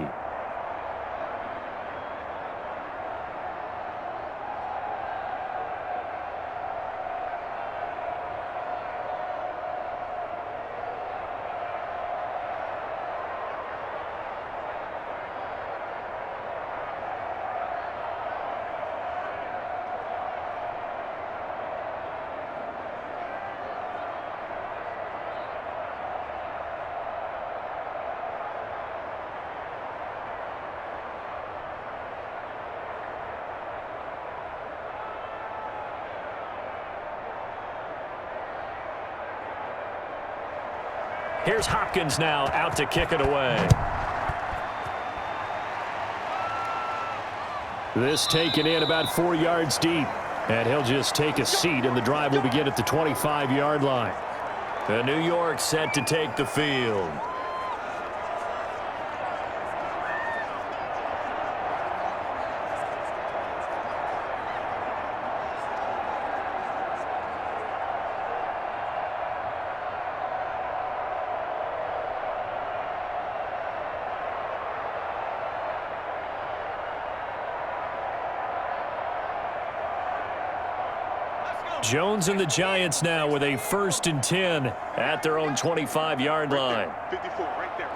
Here's Hopkins now out to kick it away. This taken in about 4 yards deep. And he'll just take a seat, and the drive will begin at the 25-yard line. The New York set to take the field. Jones and the Giants now with a 1st and 10 at their own 25-yard line. 54, right there,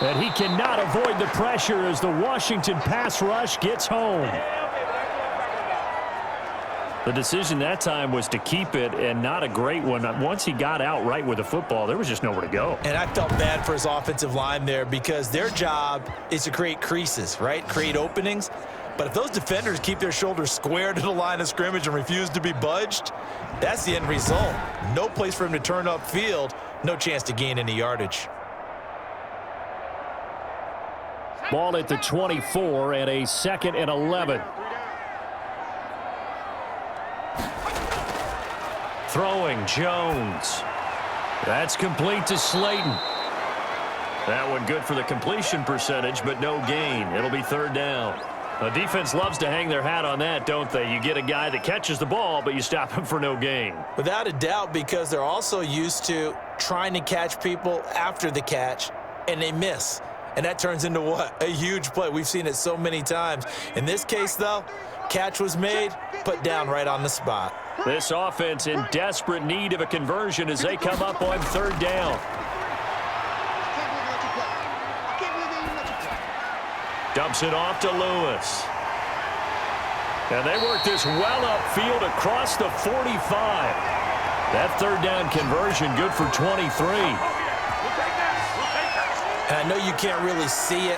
54. And he cannot avoid the pressure as the Washington pass rush gets home. The decision that time was to keep it, and not a great one. Once he got out right with the football, there was just nowhere to go. And I felt bad for his offensive line there because their job is to create creases, right? Create openings. But if those defenders keep their shoulders square to the line of scrimmage and refuse to be budged, that's the end result. No place for him to turn upfield, no chance to gain any yardage. Ball at the 24 and a 2nd and 11. Throwing Jones. That's complete to Slayton. That one good for the completion percentage, but no gain. It'll be 3rd down. The defense loves to hang their hat on that, don't they? You get a guy that catches the ball, but you stop him for no gain. Without a doubt, because they're also used to trying to catch people after the catch, and they miss. And that turns into what? A huge play. We've seen it so many times. In this case, though, catch was made, put down right on the spot. This offense in desperate need of a conversion as they come up on third down. Dumps it off to Lewis. And they work this well upfield across the 45. That third down conversion good for 23. And I know you can't really see it,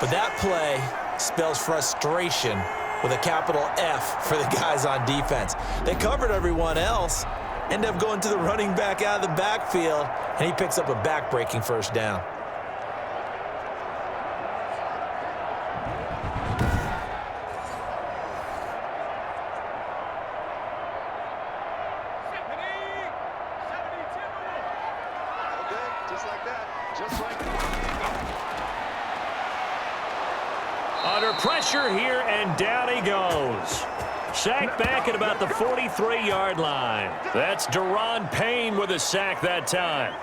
but that play spells frustration with a capital F for the guys on defense. They covered everyone else, end up going to the running back out of the backfield, and he picks up a back-breaking first down. Under pressure here, and down he goes. Sacked back at about the 43-yard line. That's Daron Payne with a sack that time.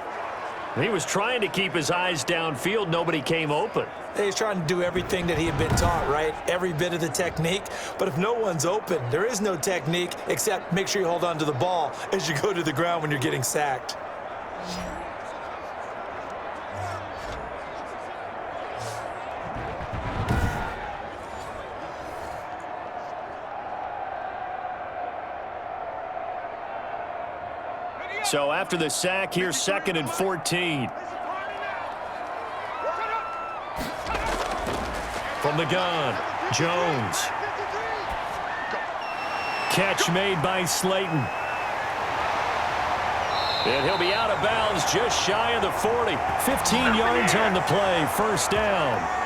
He was trying to keep his eyes downfield. Nobody came open. He's trying to do everything that he had been taught, right? Every bit of the technique. But if no one's open, there is no technique except make sure you hold on to the ball as you go to the ground when you're getting sacked. So after the sack, here's 2nd and 14. From the gun, Jones. Catch made by Slayton. And he'll be out of bounds just shy of the 40. 15 yards on the play, first down.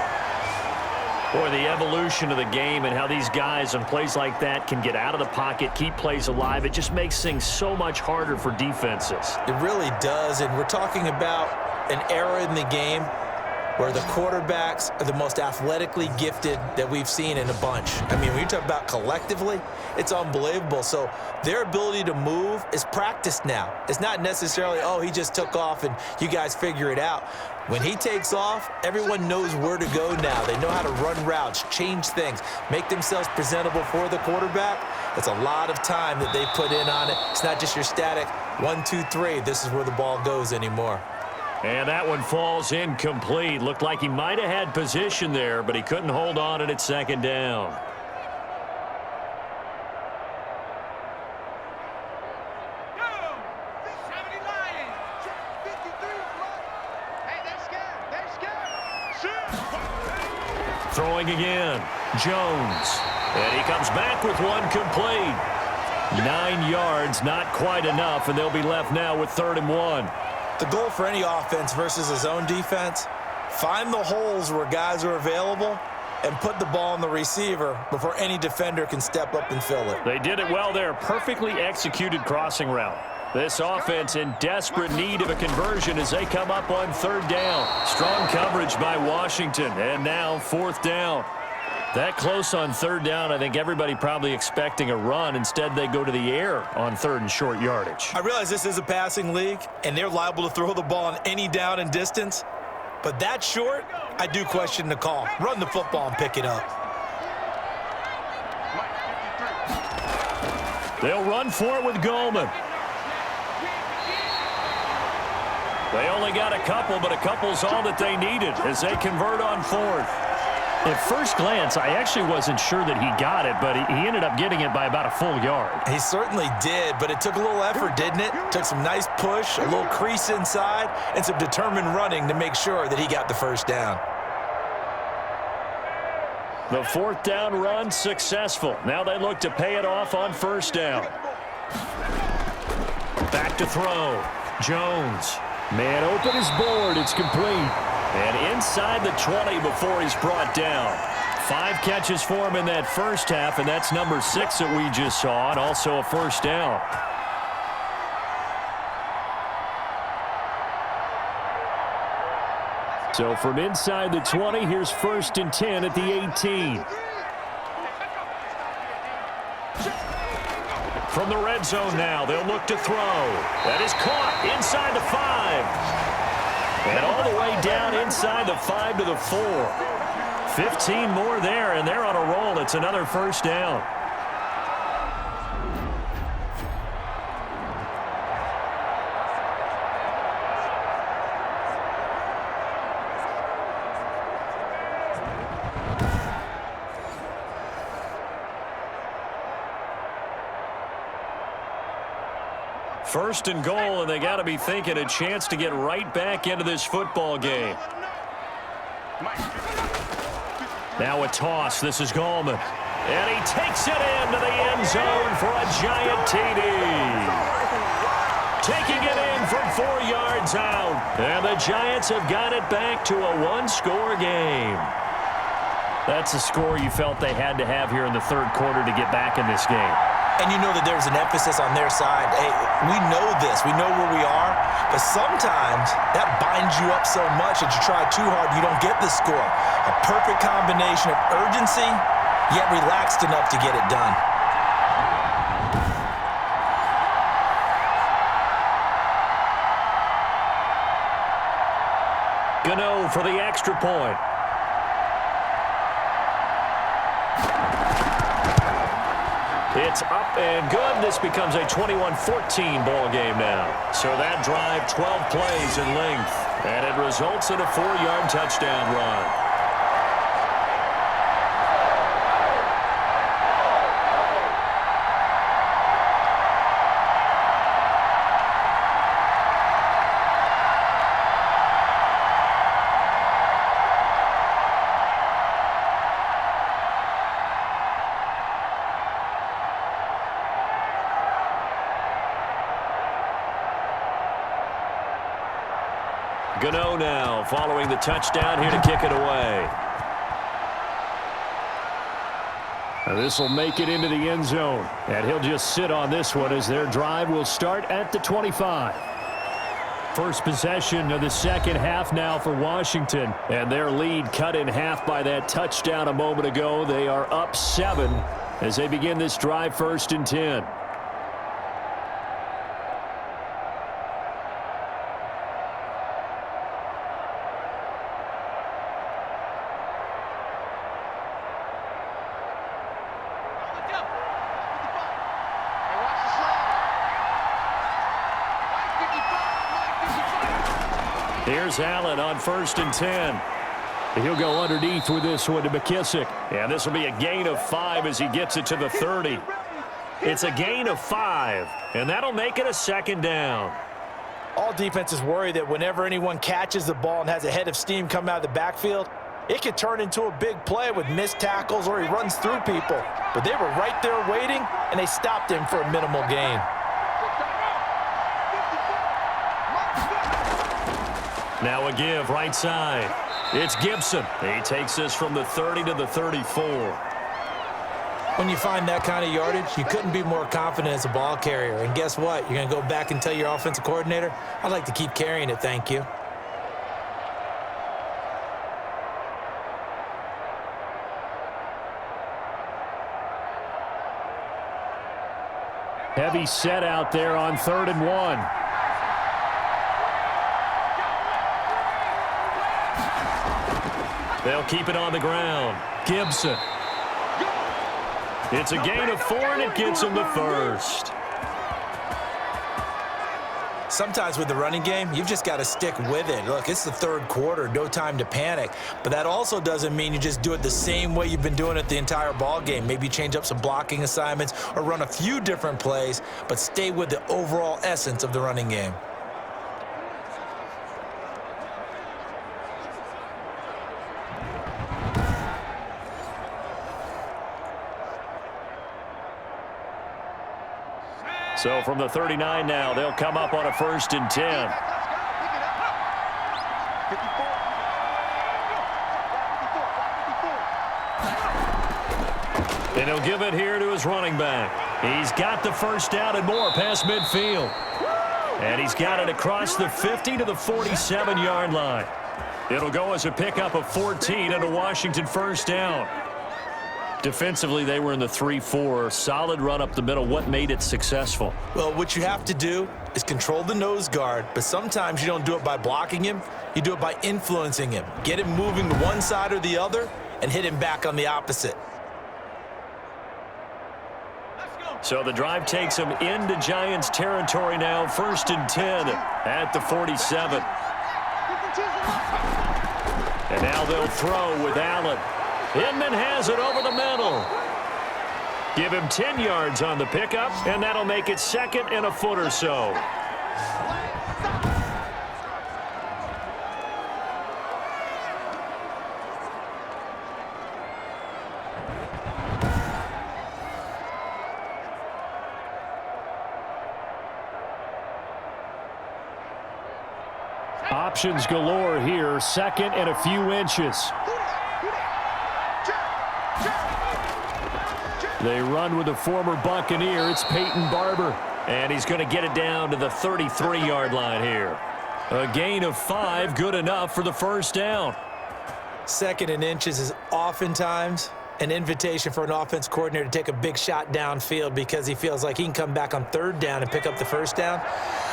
Boy, the evolution of the game and how these guys on plays like that can get out of the pocket, keep plays alive, it just makes things so much harder for defenses. It really does, and we're talking about an era in the game where the quarterbacks are the most athletically gifted that we've seen in a bunch. I mean, when you talk about collectively, it's unbelievable. So their ability to move is practiced now. It's not necessarily, oh, he just took off and you guys figure it out. When he takes off, everyone knows where to go now. They know how to run routes, change things, make themselves presentable for the quarterback. It's a lot of time that they put in on it. It's not just your static 1, 2, 3. This is where the ball goes anymore. And that one falls incomplete. Looked like he might have had position there, but he couldn't hold on at its second down. Throwing again, Jones. And he comes back with one complete. 9 yards, not quite enough, and they'll be left now with 3rd and 1. The goal for any offense versus his own defense, find the holes where guys are available and put the ball on the receiver before any defender can step up and fill it. They did it well there. Perfectly executed crossing route. This offense in desperate need of a conversion as they come up on 3rd down. Strong coverage by Washington, and now 4th down. That close on 3rd down, I think everybody probably expecting a run. Instead, they go to the air on 3rd and short yardage. I realize this is a passing league, and they're liable to throw the ball on any down and distance. But that short, I do question the call. Run the football and pick it up. They'll run for it with Goldman. They only got a couple, but a couple's all that they needed as they convert on 4th. At first glance, I actually wasn't sure that he got it, but he ended up getting it by about a full yard. He certainly did, but it took a little effort, didn't it? Took some nice push, a little crease inside, and some determined running to make sure that he got the first down. The 4th down run successful. Now they look to pay it off on 1st down. Back to throw. Jones. Man open is board. It's complete. And inside the 20 before he's brought down. 5 catches for him in that first half, and that's number 6 that we just saw, and also a first down. So from inside the 20, here's 1st and 10 at the 18. From the red zone now, they'll look to throw. That is caught inside the 5. And all the way down inside the 5 to the 4. 15 more there, and they're on a roll. It's another first down. First and goal, and they got to be thinking a chance to get right back into this football game. Now a toss. This is Gallman. And he takes it into the end zone for a giant TD. Taking it in from 4 yards out. And the Giants have got it back to a one-score game. That's a score you felt they had to have here in the third quarter to get back in this game. And you know that there's an emphasis on their side. Hey, we know this. We know where we are. But sometimes that binds you up so much that you try too hard, you don't get the score. A perfect combination of urgency, yet relaxed enough to get it done. Gano for the extra point. It's up and good. This becomes a 21-14 ball game now. So that drive, 12 plays in length. And it results in a 4-yard touchdown run. Gano now following the touchdown here to kick it away. This will make it into the end zone. And he'll just sit on this one as their drive will start at the 25. First possession of the second half now for Washington. And their lead cut in half by that touchdown a moment ago. They are up 7 as they begin this drive, 1st and 10. Here's Allen on 1st and 10. He'll go underneath with this one to McKissick. And this will be a gain of 5 as he gets it to the 30. It's a gain of 5, and that'll make it a 2nd down. All defenses worry that whenever anyone catches the ball and has a head of steam come out of the backfield, it could turn into a big play with missed tackles or he runs through people. But they were right there waiting, and they stopped him for a minimal gain. Now a give right side. It's Gibson. He takes this from the 30 to the 34. When you find that kind of yardage, you couldn't be more confident as a ball carrier. And guess what? You're going to go back and tell your offensive coordinator, I'd like to keep carrying it, thank you. Heavy set out there on 3rd and 1. They'll keep it on the ground. Gibson. It's a gain of 4, and it gets him the 1st. Sometimes with the running game, you've just got to stick with it. Look, it's the third quarter, no time to panic. But that also doesn't mean you just do it the same way you've been doing it the entire ball game. Maybe change up some blocking assignments or run a few different plays, but stay with the overall essence of the running game. So from the 39 now, they'll come up on a 1st and 10. And he'll give it here to his running back. He's got the 1st down and more past midfield. And he's got it across the 50 to the 47-yard line. It'll go as a pickup of 14 and a Washington 1st down. Defensively, they were in the 3-4. Solid run up the middle. What made it successful? Well, what you have to do is control the nose guard, but sometimes you don't do it by blocking him. You do it by influencing him. Get him moving to one side or the other and hit him back on the opposite. So the drive takes them into Giants territory now. 1st and 10 at the 47. And now they'll throw with Allen. Inman has it over the middle. Give him 10 yards on the pickup, and that'll make it 2nd and a foot or so. Options galore here. 2nd and a few inches. They run with a former Buccaneer. It's Peyton Barber. And he's going to get it down to the 33-yard line here. A gain of 5, good enough for the 1st down. 2nd and inches is oftentimes an invitation for an offense coordinator to take a big shot downfield because he feels like he can come back on 3rd down and pick up the 1st down.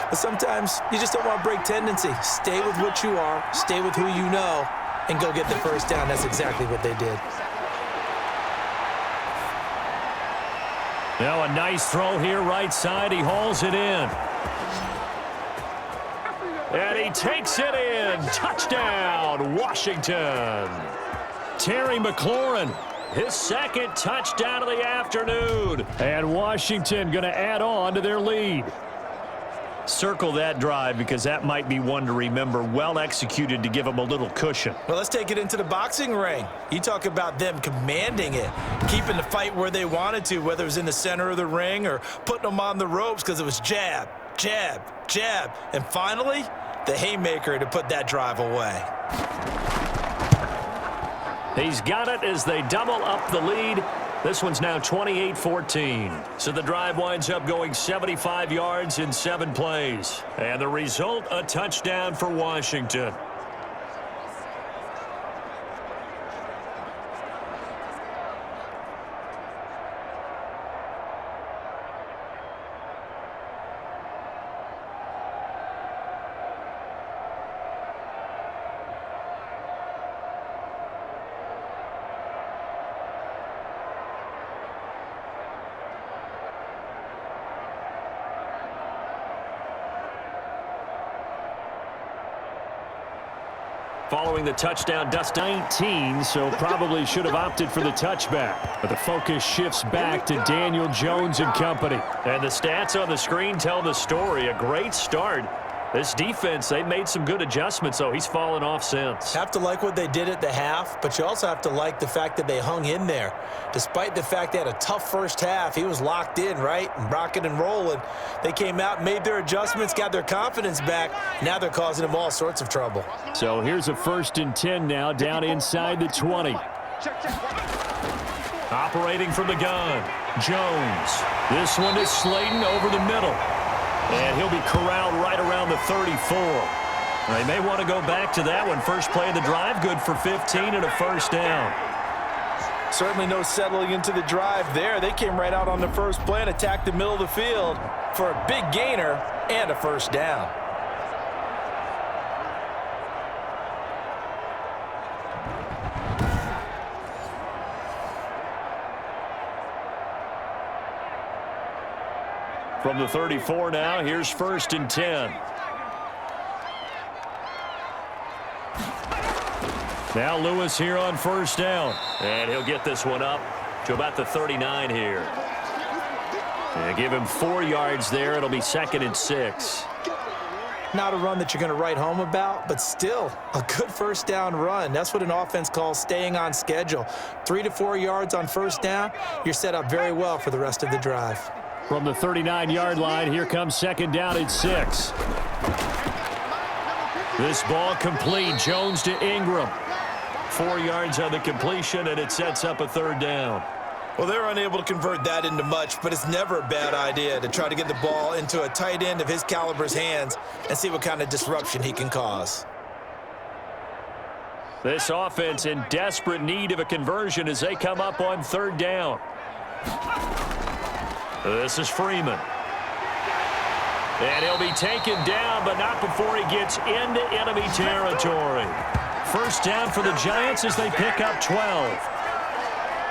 But sometimes you just don't want to break tendency. Stay with what you are, stay with who you know, and go get the 1st down. That's exactly what they did. Now a nice throw here right side. He hauls it in. And he takes it in. Touchdown, Washington. Terry McLaurin, his 2nd touchdown of the afternoon. And Washington going to add on to their lead. Circle that drive because that might be one to remember. Well executed to give them a little cushion. Well, let's take it into the boxing ring. You talk about them commanding it, keeping the fight where they wanted to, whether it was in the center of the ring or putting them on the ropes because it was jab, jab, jab. And finally, the haymaker to put that drive away. He's got it as they double up the lead. This one's now 28-14. So the drive winds up going 75 yards in 7 plays. And the result, a touchdown for Washington. Following the touchdown, Dust 19, so probably should have opted for the touchback. But the focus shifts back to Daniel Jones and company. And the stats on the screen tell the story. A great start. This defense, they made some good adjustments, though. He's fallen off since. Have to like what they did at the half, but you also have to like the fact that they hung in there. Despite the fact they had a tough first half, he was locked in, right? And rocking and rolling. They came out, made their adjustments, got their confidence back. Now they're causing him all sorts of trouble. So here's a 1st and 10 now, down inside the 20. Operating from the gun, Jones. This one is Slayton over the middle. And he'll be corralled right around the 34. They may want to go back to that one. First play of the drive, good for 15 and a 1st down. Certainly no settling into the drive there. They came right out on the first play and attacked the middle of the field for a big gainer and a 1st down. From the 34 now, here's 1st and 10. Now Lewis here on 1st down. And he'll get this one up to about the 39 here. And give him 4 yards there. It'll be 2nd and 6. Not a run that you're going to write home about, but still a good 1st down run. That's what an offense calls staying on schedule. 3 to 4 yards on 1st down, you're set up very well for the rest of the drive. From the 39-yard line, here comes 2nd down at 6. This ball complete. Jones to Ingram. 4 yards on the completion, and it sets up a 3rd down. Well, they're unable to convert that into much, but it's never a bad idea to try to get the ball into a tight end of his caliber's hands and see what kind of disruption he can cause. This offense in desperate need of a conversion as they come up on third down. This is Freeman. And he'll be taken down, but not before he gets into enemy territory. First down for the Giants as they pick up 12.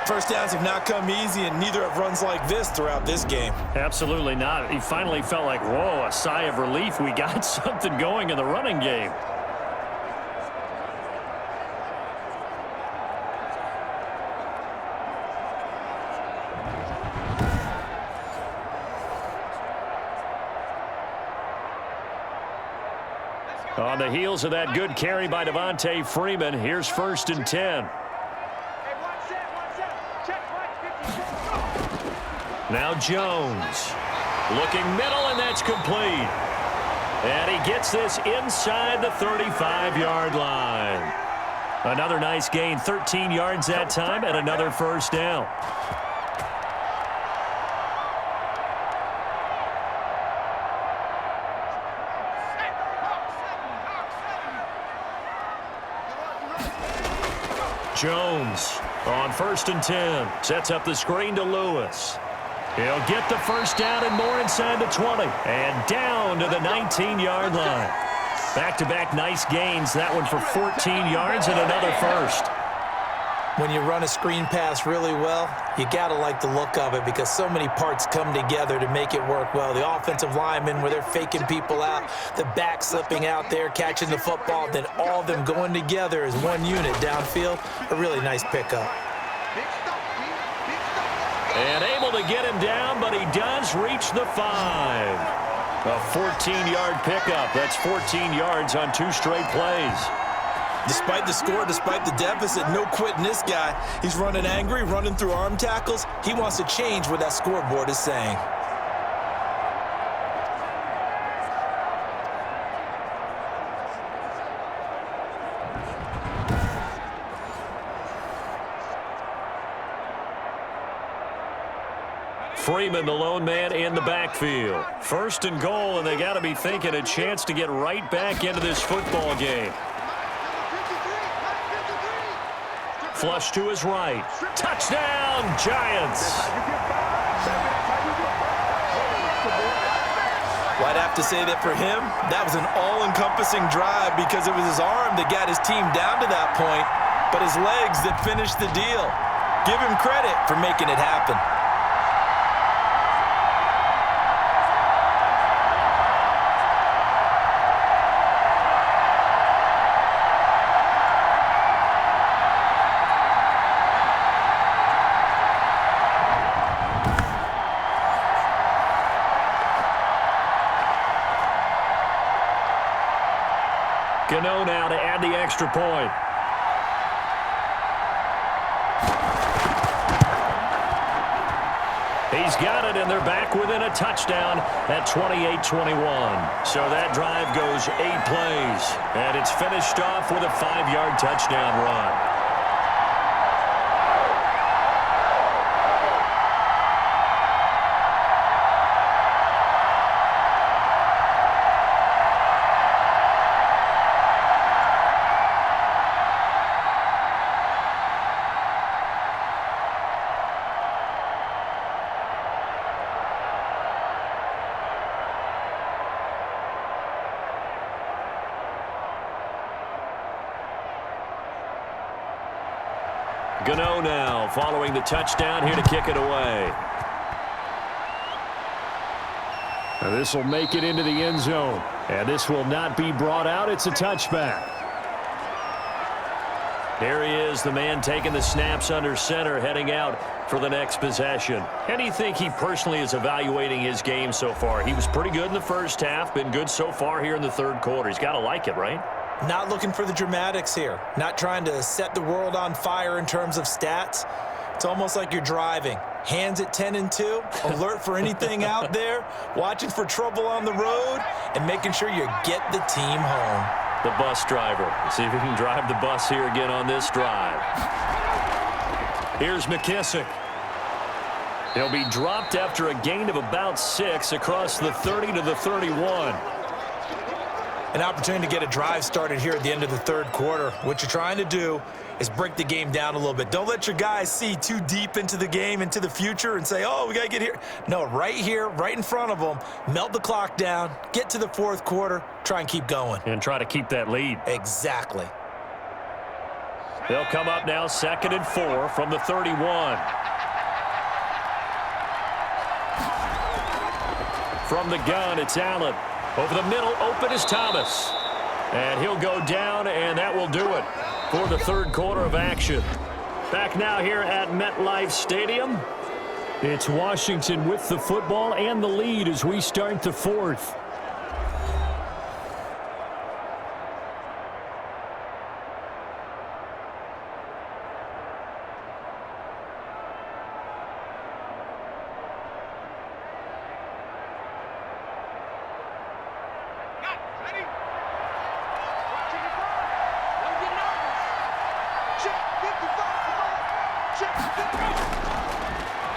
First downs have not come easy, and neither have runs like this throughout this game. Absolutely not. He finally felt like, whoa, a sigh of relief. We got something going in the running game. On the heels of that good carry by Devontae Freeman, here's 1st and 10. Now Jones. Looking middle, and that's complete. And he gets this inside the 35-yard line. Another nice gain, 13 yards that time, and another first down. Jones on 1st and 10. Sets up the screen to Lewis. He'll get the first down and more inside the 20. And down to the 19-yard line. Back-to-back nice gains. That one for 14 yards and another first. When you run a screen pass really well, you got to like the look of it because so many parts come together to make it work well. The offensive linemen, where they're faking people out, the back slipping out there, catching the football, then all of them going together as one unit downfield. A really nice pickup. And able to get him down, but he does reach the 5. A 14-yard pickup. That's 14 yards on 2 straight plays. Despite the score, despite the deficit, no quitting this guy. He's running angry, running through arm tackles. He wants to change what that scoreboard is saying. Freeman, the lone man in the backfield. 1st and goal, and they got to be thinking a chance to get right back into this football game. Flush to his right. Touchdown, Giants. Well, I'd have to say that for him, that was an all-encompassing drive because it was his arm that got his team down to that point, but his legs that finished the deal. Give him credit for making it happen. Gano now to add the extra point. He's got it, and they're back within a touchdown at 28-21. So that drive goes 8 plays, and it's finished off with a 5-yard touchdown run. Gano now following the touchdown here to kick it away. And this will make it into the end zone. And this will not be brought out. It's a touchback. Here he is, the man taking the snaps under center, heading out for the next possession. How do you think he personally is evaluating his game so far? He was pretty good in the first half, been good so far here in the 3rd quarter. He's got to like it, right? Not looking for the dramatics here. Not trying to set the world on fire in terms of stats. It's almost like you're driving. Hands at 10 and 2, alert for anything out there, watching for trouble on the road, and making sure you get the team home. The bus driver. See if he can drive the bus here again on this drive. Here's McKissick. He'll be dropped after a gain of about 6 across the 30 to the 31. An opportunity to get a drive started here at the end of the third quarter. What you're trying to do is break the game down a little bit. Don't let your guys see too deep into the game, into the future, and say, oh, we got to get here. No, right here, right in front of them, melt the clock down, get to the fourth quarter, try and keep going. And try to keep that lead. Exactly. They'll come up now 2nd and 4 from the 31. From the gun, it's Allen. Over the middle, open is Thomas. And he'll go down, and that will do it for the third quarter of action. Back now here at MetLife Stadium. It's Washington with the football and the lead as we start the fourth.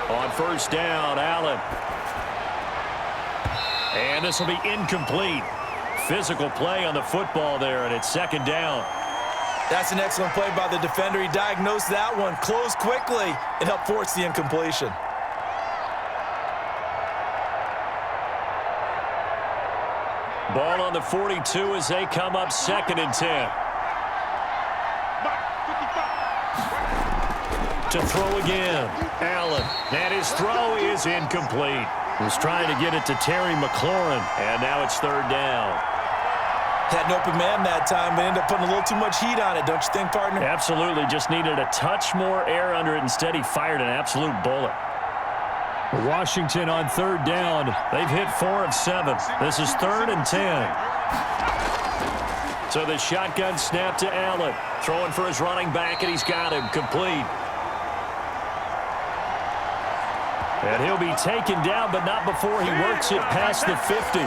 On first down, Allen. And this will be incomplete. Physical play on the football there, and it's 2nd down. That's an excellent play by the defender. He diagnosed that one, closed quickly, and helped force the incompletion. Ball on the 42 as they come up 2nd and 10. To throw again, Allen. And his throw is incomplete. He was trying to get it to Terry McLaurin, and now it's 3rd down. Had an open man that time, but ended up putting a little too much heat on it, don't you think, partner? Absolutely. Just needed a touch more air under it. Instead, he fired an absolute bullet. Washington on 3rd down. They've hit 4 of 7. This is 3rd and 10. So the shotgun snap to Allen. Throwing for his running back, and he's got him complete. And he'll be taken down, but not before he works it past the 50.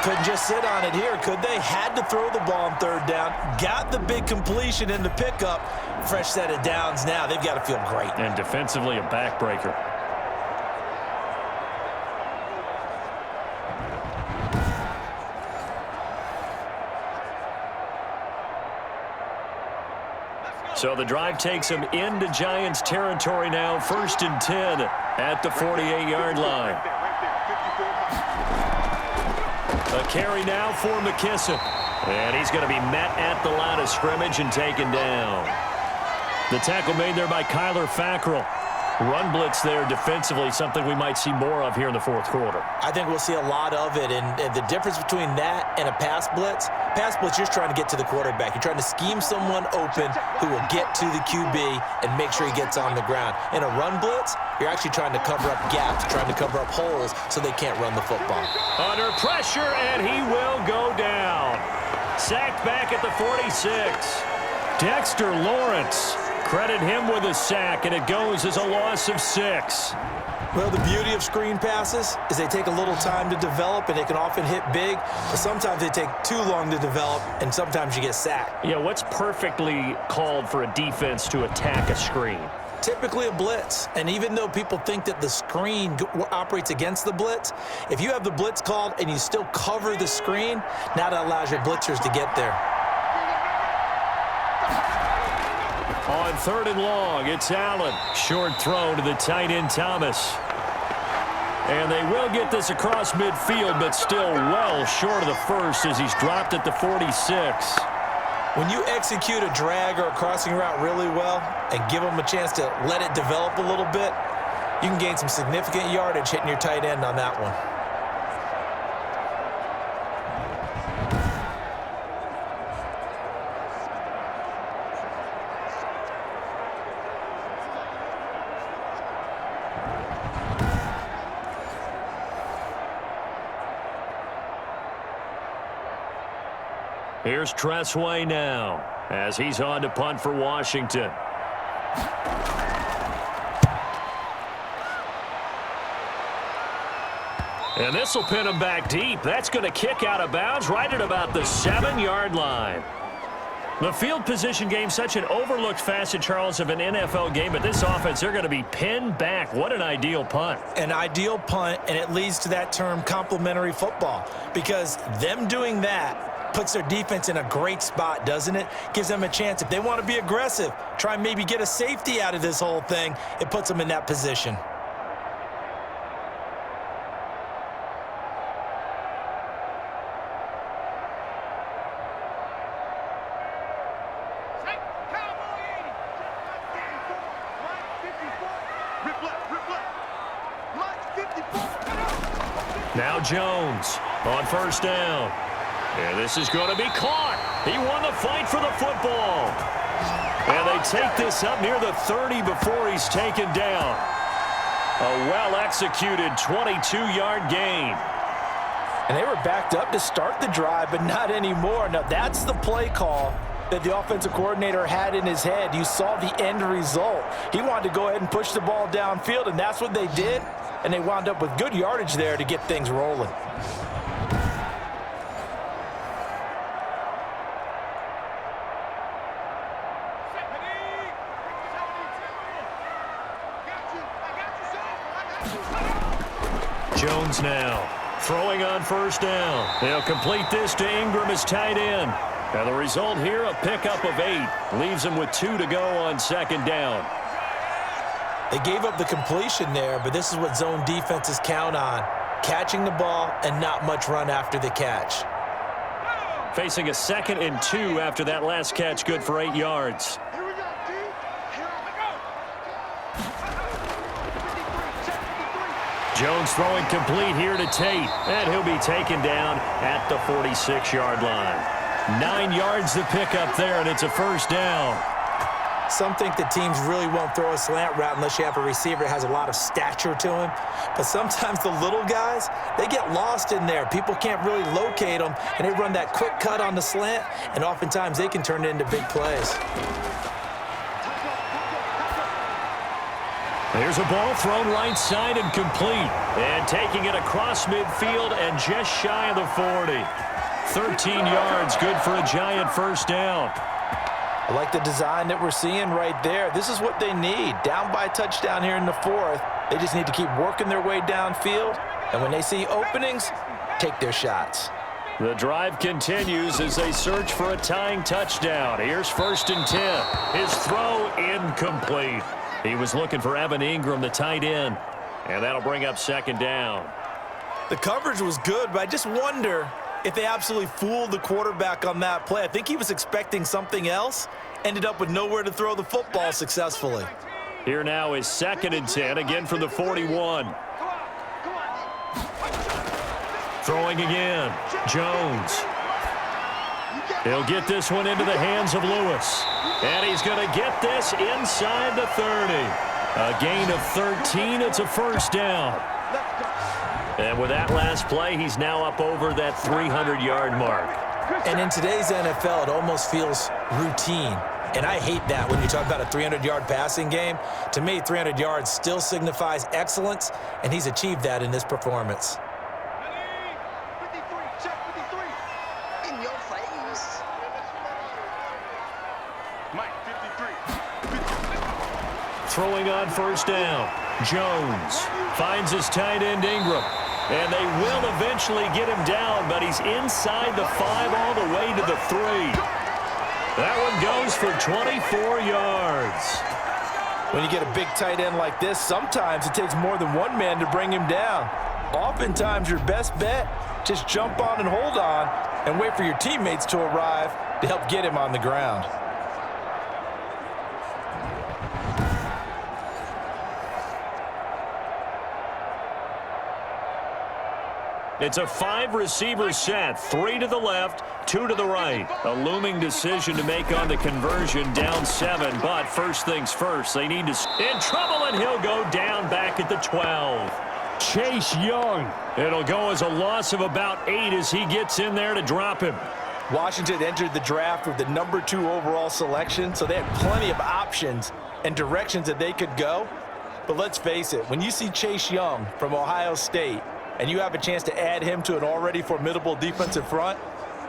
Couldn't just sit on it here, could they? Had to throw the ball on 3rd down. Got the big completion in the pickup. Fresh set of downs now. They've got to feel great. And defensively, a backbreaker. So the drive takes him into Giants territory now. 1st and 10 at the 48-yard line. A carry now for McKissick. And he's going to be met at the line of scrimmage and taken down. The tackle made there by Kyler Fackrell. Run blitz there defensively, something we might see more of here in the fourth quarter. I think we'll see a lot of it, and the difference between that and a pass blitz, you're trying to get to the quarterback. You're trying to scheme someone open who will get to the QB and make sure he gets on the ground. In a run blitz, you're actually trying to cover up gaps, trying to cover up holes so they can't run the football. Under pressure, and he will go down. Sacked back at the 46. Dexter Lawrence. Credit him with a sack, and it goes as a loss of 6. Well, the beauty of screen passes is they take a little time to develop, and they can often hit big, but sometimes they take too long to develop, and sometimes you get sacked. Yeah, what's perfectly called for a defense to attack a screen? Typically a blitz, and even though people think that the screen operates against the blitz, if you have the blitz called and you still cover the screen, now that allows your blitzers to get there. On 3rd and long, it's Allen. Short throw to the tight end, Thomas. And they will get this across midfield, but still well short of the first as he's dropped at the 46. When you execute a drag or a crossing route really well and give them a chance to let it develop a little bit, you can gain some significant yardage hitting your tight end on that one. Here's Tressway now as he's on to punt for Washington. And this will pin him back deep. That's going to kick out of bounds right at about the 7-yard line. The field position game, such an overlooked facet, Charles, of an NFL game, but this offense, they're going to be pinned back. What an ideal punt. An ideal punt, and it leads to that term complementary football, because them doing that Puts their defense in a great spot, doesn't it? Gives them a chance. If they want to be aggressive, try and maybe get a safety out of this whole thing, it puts them in that position. Now Jones on first down. And this is going to be caught. He won the fight for the football. And they take this up near the 30 before he's taken down. A well-executed 22-yard gain. And they were backed up to start the drive, but not anymore. Now, that's the play call that the offensive coordinator had in his head. You saw the end result. He wanted to go ahead and push the ball downfield, and that's what they did. And they wound up with good yardage there to get things rolling. Jones now throwing on first down. They'll complete this to Ingram as tight end. Now the result here, a pickup of 8. Leaves them with 2 to go on second down. They gave up the completion there, but this is what zone defenses count on. Catching the ball and not much run after the catch. Facing a 2nd and 2 after that last catch, good for 8 yards. Jones throwing complete here to Tate, and he'll be taken down at the 46-yard line. 9 yards to pick up there, and it's a first down. Some think that teams really won't throw a slant route unless you have a receiver that has a lot of stature to him. But sometimes the little guys, they get lost in there. People can't really locate them, and they run that quick cut on the slant, and oftentimes they can turn it into big plays. There's a ball thrown right side and complete. And taking it across midfield and just shy of the 40. 13 yards, good for a giant first down. I like the design that we're seeing right there. This is what they need. Down by a touchdown here in the 4th. They just need to keep working their way downfield. And when they see openings, take their shots. The drive continues as they search for a tying touchdown. Here's 1st and 10. His throw incomplete. He was looking for Evan Ingram, the tight end. And that'll bring up 2nd down. The coverage was good, but I just wonder if they absolutely fooled the quarterback on that play. I think he was expecting something else. Ended up with nowhere to throw the football successfully. Here now is 2nd and 10, again from the 41. Throwing again, Jones. He'll get this one into the hands of Lewis. And he's going to get this inside the 30. A gain of 13, it's a first down. And with that last play, he's now up over that 300-yard mark. And in today's NFL, it almost feels routine. And I hate that when you talk about a 300-yard passing game. To me, 300 yards still signifies excellence, and he's achieved that in this performance. Throwing on first down, Jones finds his tight end Ingram. And they will eventually get him down, but he's inside the 5 all the way to the 3. That one goes for 24 yards. When you get a big tight end like this, sometimes it takes more than one man to bring him down. Oftentimes, your best bet, just jump on and hold on and wait for your teammates to arrive to help get him on the ground. It's a 5-receiver set, 3 to the left, 2 to the right. A looming decision to make on the conversion, down 7. But first things first, they need to... In trouble, and he'll go down back at the 12. Chase Young. It'll go as a loss of about 8 as he gets in there to drop him. Washington entered the draft with the number 2 overall selection, so they had plenty of options and directions that they could go. But let's face it, when you see Chase Young from Ohio State, and you have a chance to add him to an already formidable defensive front,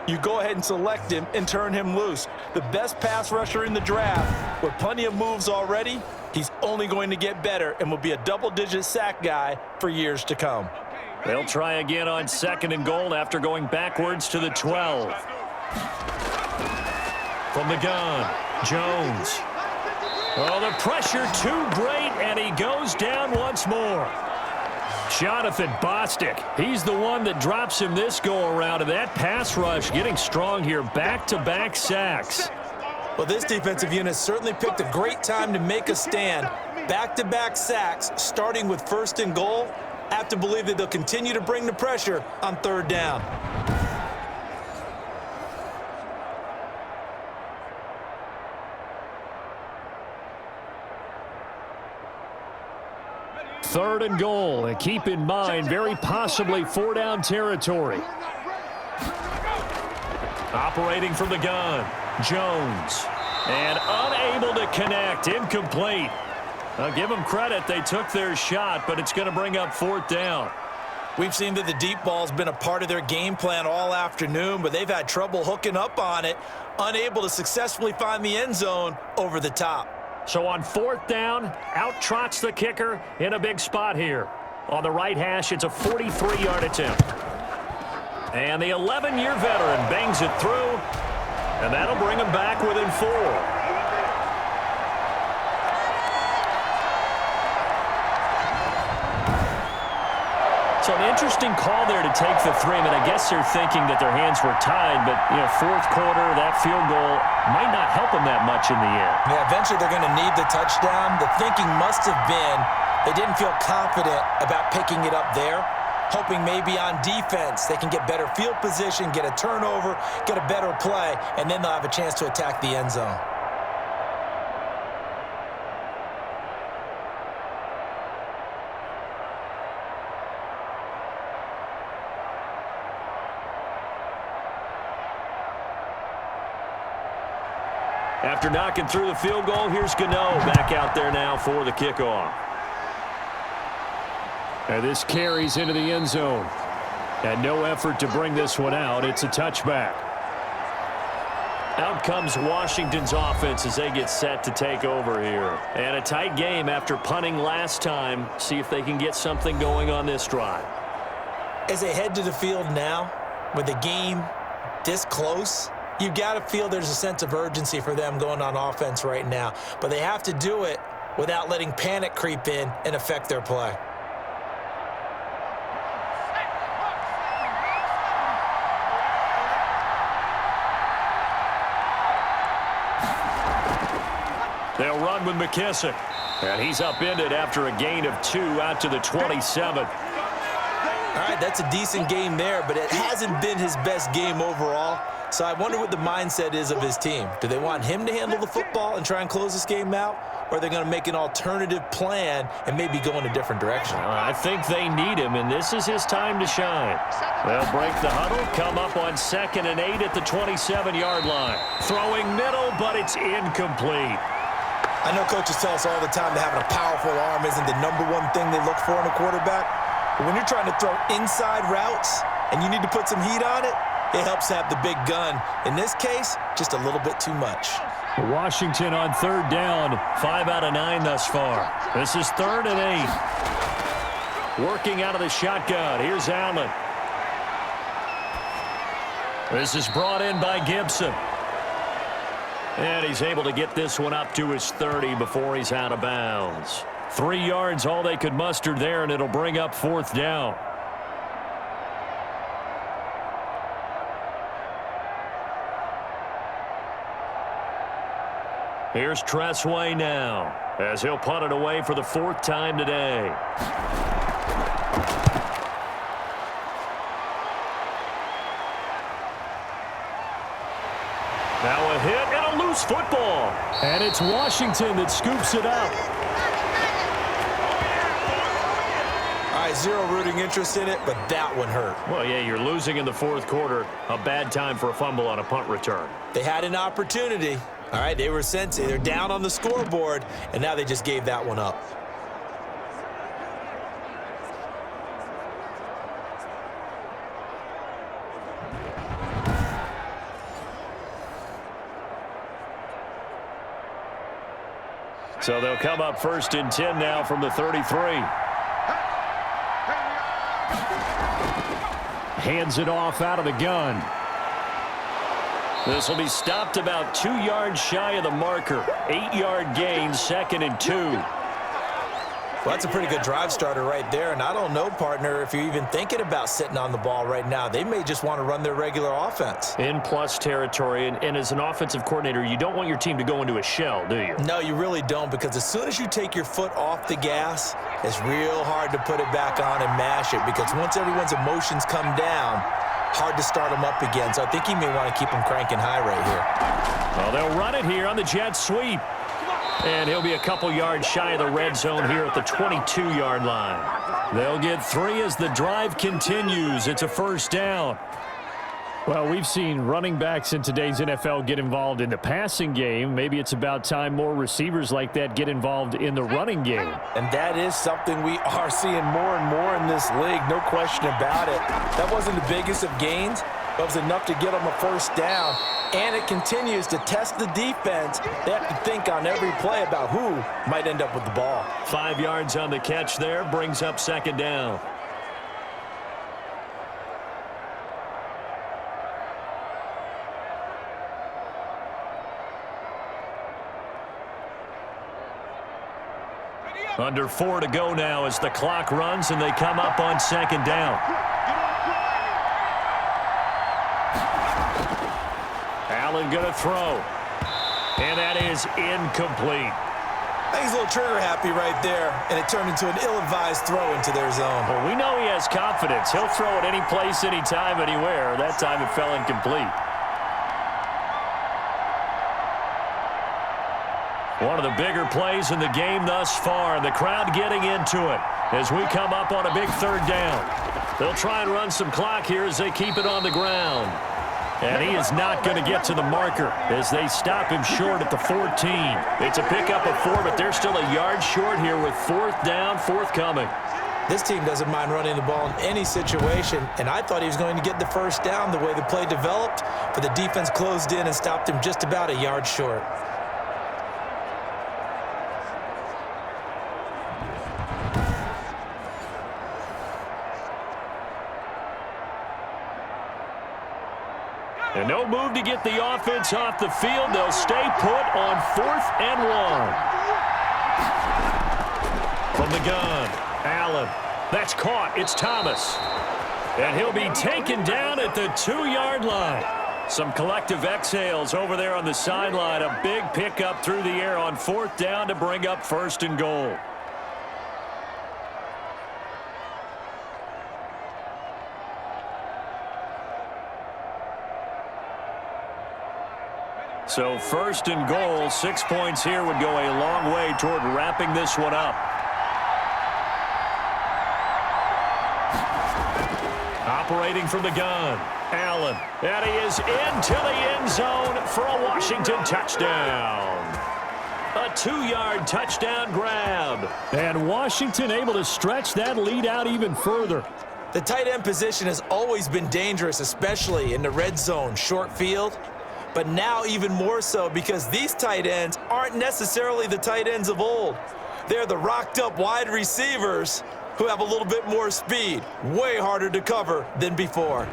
you go ahead and select him and turn him loose. The best pass rusher in the draft with plenty of moves already. He's only going to get better and will be a double-digit sack guy for years to come. They'll try again on 2nd and goal after going backwards to the 12. From the gun, Jones. Oh, the pressure too great, and he goes down once more. Jonathan Bostic, he's the one that drops him this go-around, and that pass rush getting strong here, back-to-back sacks. Well, this defensive unit certainly picked a great time to make a stand. Back-to-back sacks, starting with 1st and goal. I have to believe that they'll continue to bring the pressure on 3rd down. Third and goal, and keep in mind, very possibly 4-down territory. Operating from the gun, Jones. And unable to connect, incomplete. I'll give them credit, they took their shot, but it's going to bring up 4th down. We've seen that the deep ball's been a part of their game plan all afternoon, but they've had trouble hooking up on it, unable to successfully find the end zone over the top. So on 4th down, out trots the kicker in a big spot here. On the right hash, it's a 43-yard attempt. And the 11-year veteran bangs it through, and that'll bring him back within 4. So an interesting call there to take the 3. I mean, I guess they're thinking that their hands were tied, but, you know, 4th quarter, that field goal might not help them that much in the end. Yeah, eventually they're going to need the touchdown. The thinking must have been they didn't feel confident about picking it up there, hoping maybe on defense they can get better field position, get a turnover, get a better play, and then they'll have a chance to attack the end zone. After knocking through the field goal, here's Gano back out there now for the kickoff. And this carries into the end zone. And no effort to bring this one out. It's a touchback. Out comes Washington's offense as they get set to take over here. And a tight game after punting last time. See if they can get something going on this drive. As they head to the field now, with the game this close, you've got to feel there's a sense of urgency for them going on offense right now. But they have to do it without letting panic creep in and affect their play. They'll run with McKissick. And he's upended after a gain of 2 out to the 27. All right, that's a decent game there, but it hasn't been his best game overall. So I wonder what the mindset is of his team. Do they want him to handle the football and try and close this game out? Or are they going to make an alternative plan and maybe go in a different direction? I think they need him, and this is his time to shine. They'll break the huddle, come up on 2nd and 8 at the 27-yard line. Throwing middle, but it's incomplete. I know coaches tell us all the time that having a powerful arm isn't the #1 thing they look for in a quarterback. But when you're trying to throw inside routes and you need to put some heat on it, it helps to have the big gun. In this case, just a little bit too much. Washington on 3rd down, 5 out of 9 thus far. This is 3rd and 8. Working out of the shotgun. Here's Allen. This is brought in by Gibson. And he's able to get this one up to his 30 before he's out of bounds. 3 yards, all they could muster there, and it'll bring up 4th down. Here's Tressway now, as he'll punt it away for the 4th time today. Now a hit and a loose football. And it's Washington that scoops it up. All right, zero rooting interest in it, but that one hurt. Well, yeah, you're losing in the 4th quarter. A bad time for a fumble on a punt return. They had an opportunity. All right, they were sensing. They're down on the scoreboard, and now they just gave that one up. So they'll come up 1st and 10 now from the 33. Hands it off out of the gun. This will be stopped about 2 yards shy of the marker. 8-yard gain, 2nd and 2. Well, that's a pretty good drive starter right there, and I don't know, partner, if you're even thinking about sitting on the ball right now. They may just want to run their regular offense. In plus territory, and as an offensive coordinator, you don't want your team to go into a shell, do you? No, you really don't, because as soon as you take your foot off the gas, it's real hard to put it back on and mash it, because once everyone's emotions come down, hard to start them up again. So I think he may want to keep them cranking high right here. Well, they'll run it here on the jet sweep. And he'll be a couple yards shy of the red zone here at the 22-yard line. They'll get 3 as the drive continues. It's a first down. Well, we've seen running backs in today's NFL get involved in the passing game. Maybe it's about time more receivers like that get involved in the running game. And that is something we are seeing more and more in this league, no question about it. That wasn't the biggest of gains, but it was enough to get them a first down. And it continues to test the defense. They have to think on every play about who might end up with the ball. 5 yards on the catch there, brings up 2nd down. Under 4 to go now as the clock runs and they come up on 2nd down. Allen going to throw. And that is incomplete. I think he's a little trigger happy right there, and it turned into an ill-advised throw into their zone. Well, we know he has confidence. He'll throw it any place, anytime, anywhere. That time it fell incomplete. One of the bigger plays in the game thus far, and the crowd getting into it as we come up on a big 3rd down. They'll try and run some clock here as they keep it on the ground. And he is not going to get to the marker as they stop him short at the 14. It's a pickup of 4, but they're still a yard short here with 4th down forthcoming. This team doesn't mind running the ball in any situation, and I thought he was going to get the first down the way the play developed, but the defense closed in and stopped him just about a yard short. And no move to get the offense off the field. They'll stay put on 4th and 1. From the gun, Allen. That's caught. It's Thomas. And he'll be taken down at the 2-yard line. Some collective exhales over there on the sideline. A big pickup through the air on 4th down to bring up 1st and goal. So 1st and goal, 6 points here would go a long way toward wrapping this one up. Operating from the gun, Allen. And he is into the end zone for a Washington touchdown. A 2-yard touchdown grab. And Washington able to stretch that lead out even further. The tight end position has always been dangerous, especially in the red zone, short field. But now even more so because these tight ends aren't necessarily the tight ends of old. They're the rocked-up wide receivers who have a little bit more speed. Way harder to cover than before.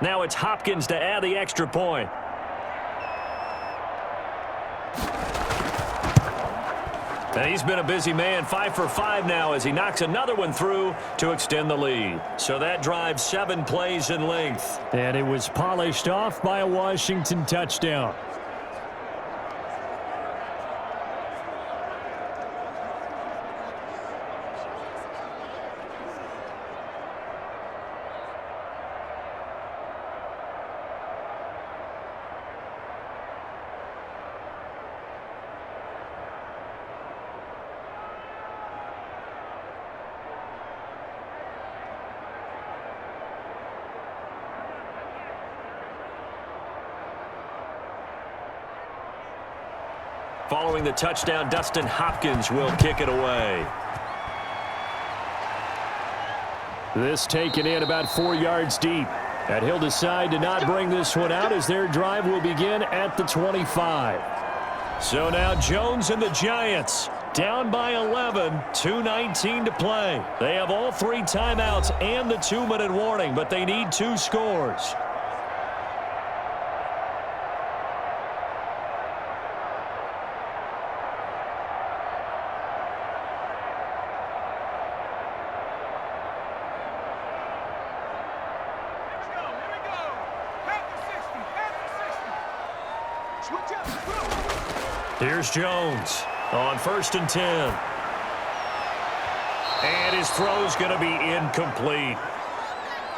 Now it's Hopkins to add the extra point. And he's been a busy man, 5 for 5 now as he knocks another one through to extend the lead. So that drives 7 plays in length. And it was polished off by a Washington touchdown. Following the touchdown, Dustin Hopkins will kick it away. This taken in about 4 yards deep. And he'll decide to not bring this one out as their drive will begin at the 25. So now Jones and the Giants Down by 11, 2:19 to play. They have all 3 timeouts and the 2-minute warning, but they need 2 scores. Here's Jones on 1st and 10. And his throw's going to be incomplete.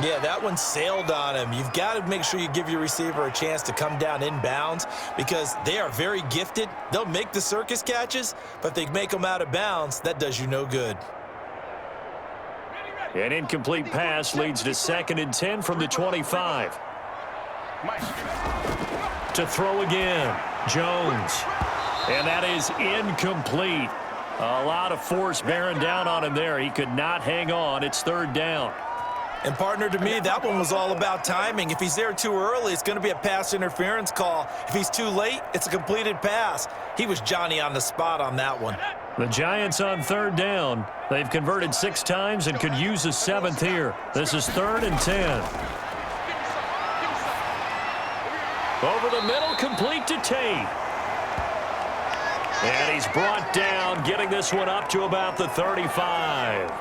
Yeah, that one sailed on him. You've got to make sure you give your receiver a chance to come down inbounds because they are very gifted. They'll make the circus catches, but if they make them out of bounds, that does you no good. An incomplete pass leads to 2nd and 10 from the 25. To throw again, Jones. And that is incomplete. A lot of force bearing down on him there. He could not hang on. It's 3rd down. And, partner, to me, that one was all about timing. If he's there too early, it's going to be a pass interference call. If he's too late, it's a completed pass. He was Johnny on the spot on that one. The Giants on 3rd down. They've converted 6 times and could use a 7th here. This is 3rd and 10. Over the middle, complete to Tate. And he's brought down, getting this one up to about the 35.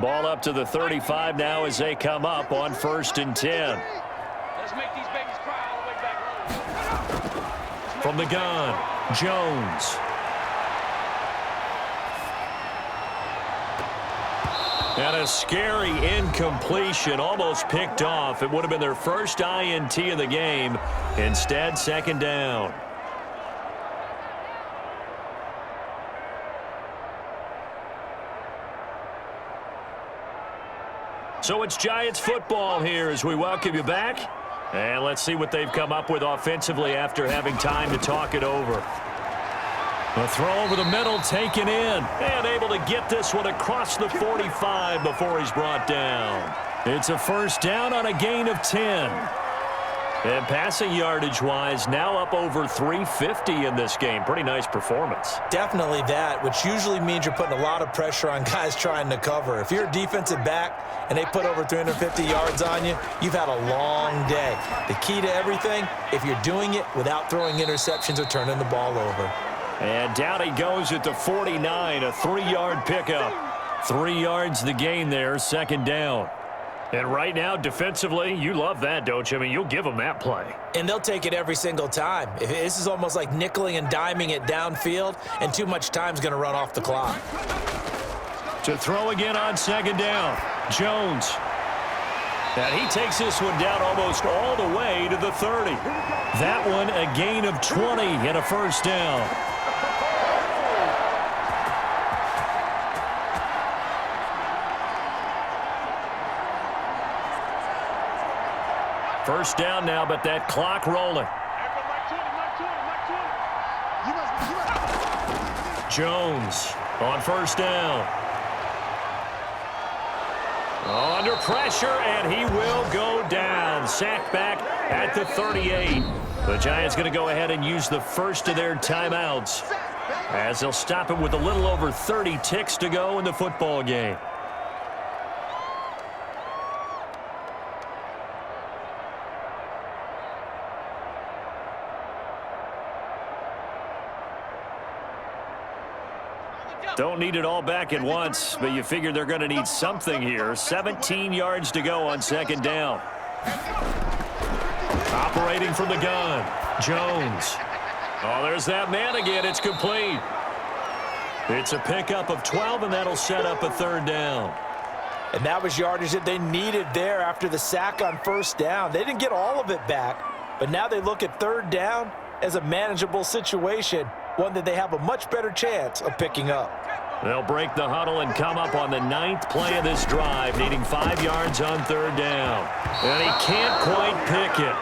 Ball up to the 35 now as they come up on 1st and 10. Let's make these babies cry all the way back home. From the gun, Jones. And a scary incompletion, almost picked off. It would have been their first INT of the game. Instead, 2nd down. So it's Giants football here as we welcome you back. And let's see what they've come up with offensively after having time to talk it over. The throw over the middle taken in and able to get this one across the 45 before he's brought down. It's a 1st down on a gain of 10. And passing yardage-wise, now up over 350 in this game. Pretty nice performance. Definitely that, which usually means you're putting a lot of pressure on guys trying to cover. If you're a defensive back and they put over 350 yards on you, you've had a long day. The key to everything, if you're doing it without throwing interceptions or turning the ball over. And down he goes at the 49, a 3-yard pickup. 3 yards the gain there, 2nd down. And right now, defensively, you love that, don't you? I mean, you'll give them that play. And they'll take it every single time. This is almost like nickeling and diming it downfield, and too much time's going to run off the clock. To throw again on 2nd down, Jones. And he takes this one down almost all the way to the 30. That one a gain of 20 and a 1st down. First down now, but that clock rolling. Jones on 1st down. Under pressure, and he will go down. Sacked back at the 38. The Giants going to go ahead and use the first of their timeouts as they'll stop him with a little over 30 ticks to go in the football game. Don't need it all back at once, but you figure they're going to need something here. 17 yards to go on 2nd down. Operating from the gun, Jones. Oh, there's that man again. It's complete. It's a pickup of 12, and that'll set up a 3rd down. And that was yardage that they needed there after the sack on 1st down. They didn't get all of it back, but now they look at 3rd down as a manageable situation. one that they have a much better chance of picking up. They'll break the huddle and come up on the 9th play of this drive, needing 5 yards on 3rd down. And he can't quite pick it.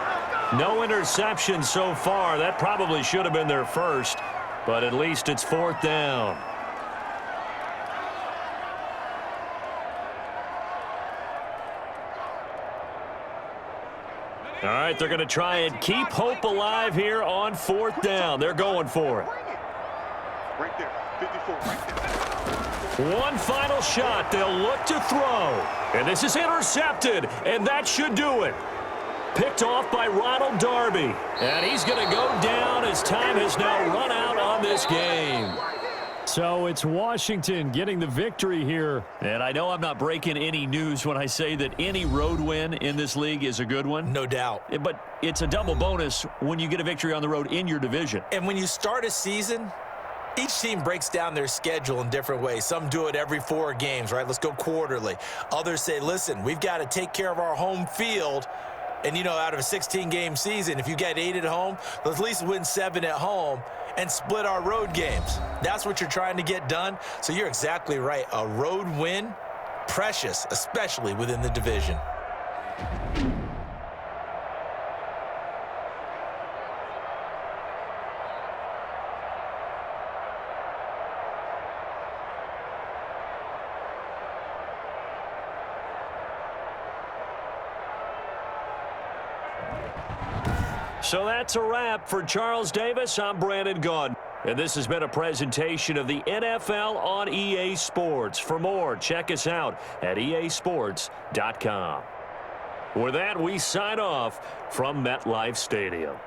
No interception so far. That probably should have been their first, but at least it's 4th down. All right, they're going to try and keep hope alive here on 4th down. They're going for it. Right there, 54, right there. One final shot. They'll look to throw. And this is intercepted, and that should do it. Picked off by Ronald Darby. And he's going to go down as time has now run out on this game. So it's Washington getting the victory here. And I know I'm not breaking any news when I say that any road win in this league is a good one. No doubt. But it's a double bonus when you get a victory on the road in your division. And when you start a season, each team breaks down their schedule in different ways. Some do it every 4 games, right? Let's go quarterly. Others say, listen, we've got to take care of our home field. And, you know, out of a 16-game season, if you get 8 at home, let's at least win 7 at home and split our road games. That's what you're trying to get done. So you're exactly right. A road win, precious, especially within the division. So that's a wrap. For Charles Davis, I'm Brandon Gaudin. And this has been a presentation of the NFL on EA Sports. For more, check us out at easports.com. With that, we sign off from MetLife Stadium.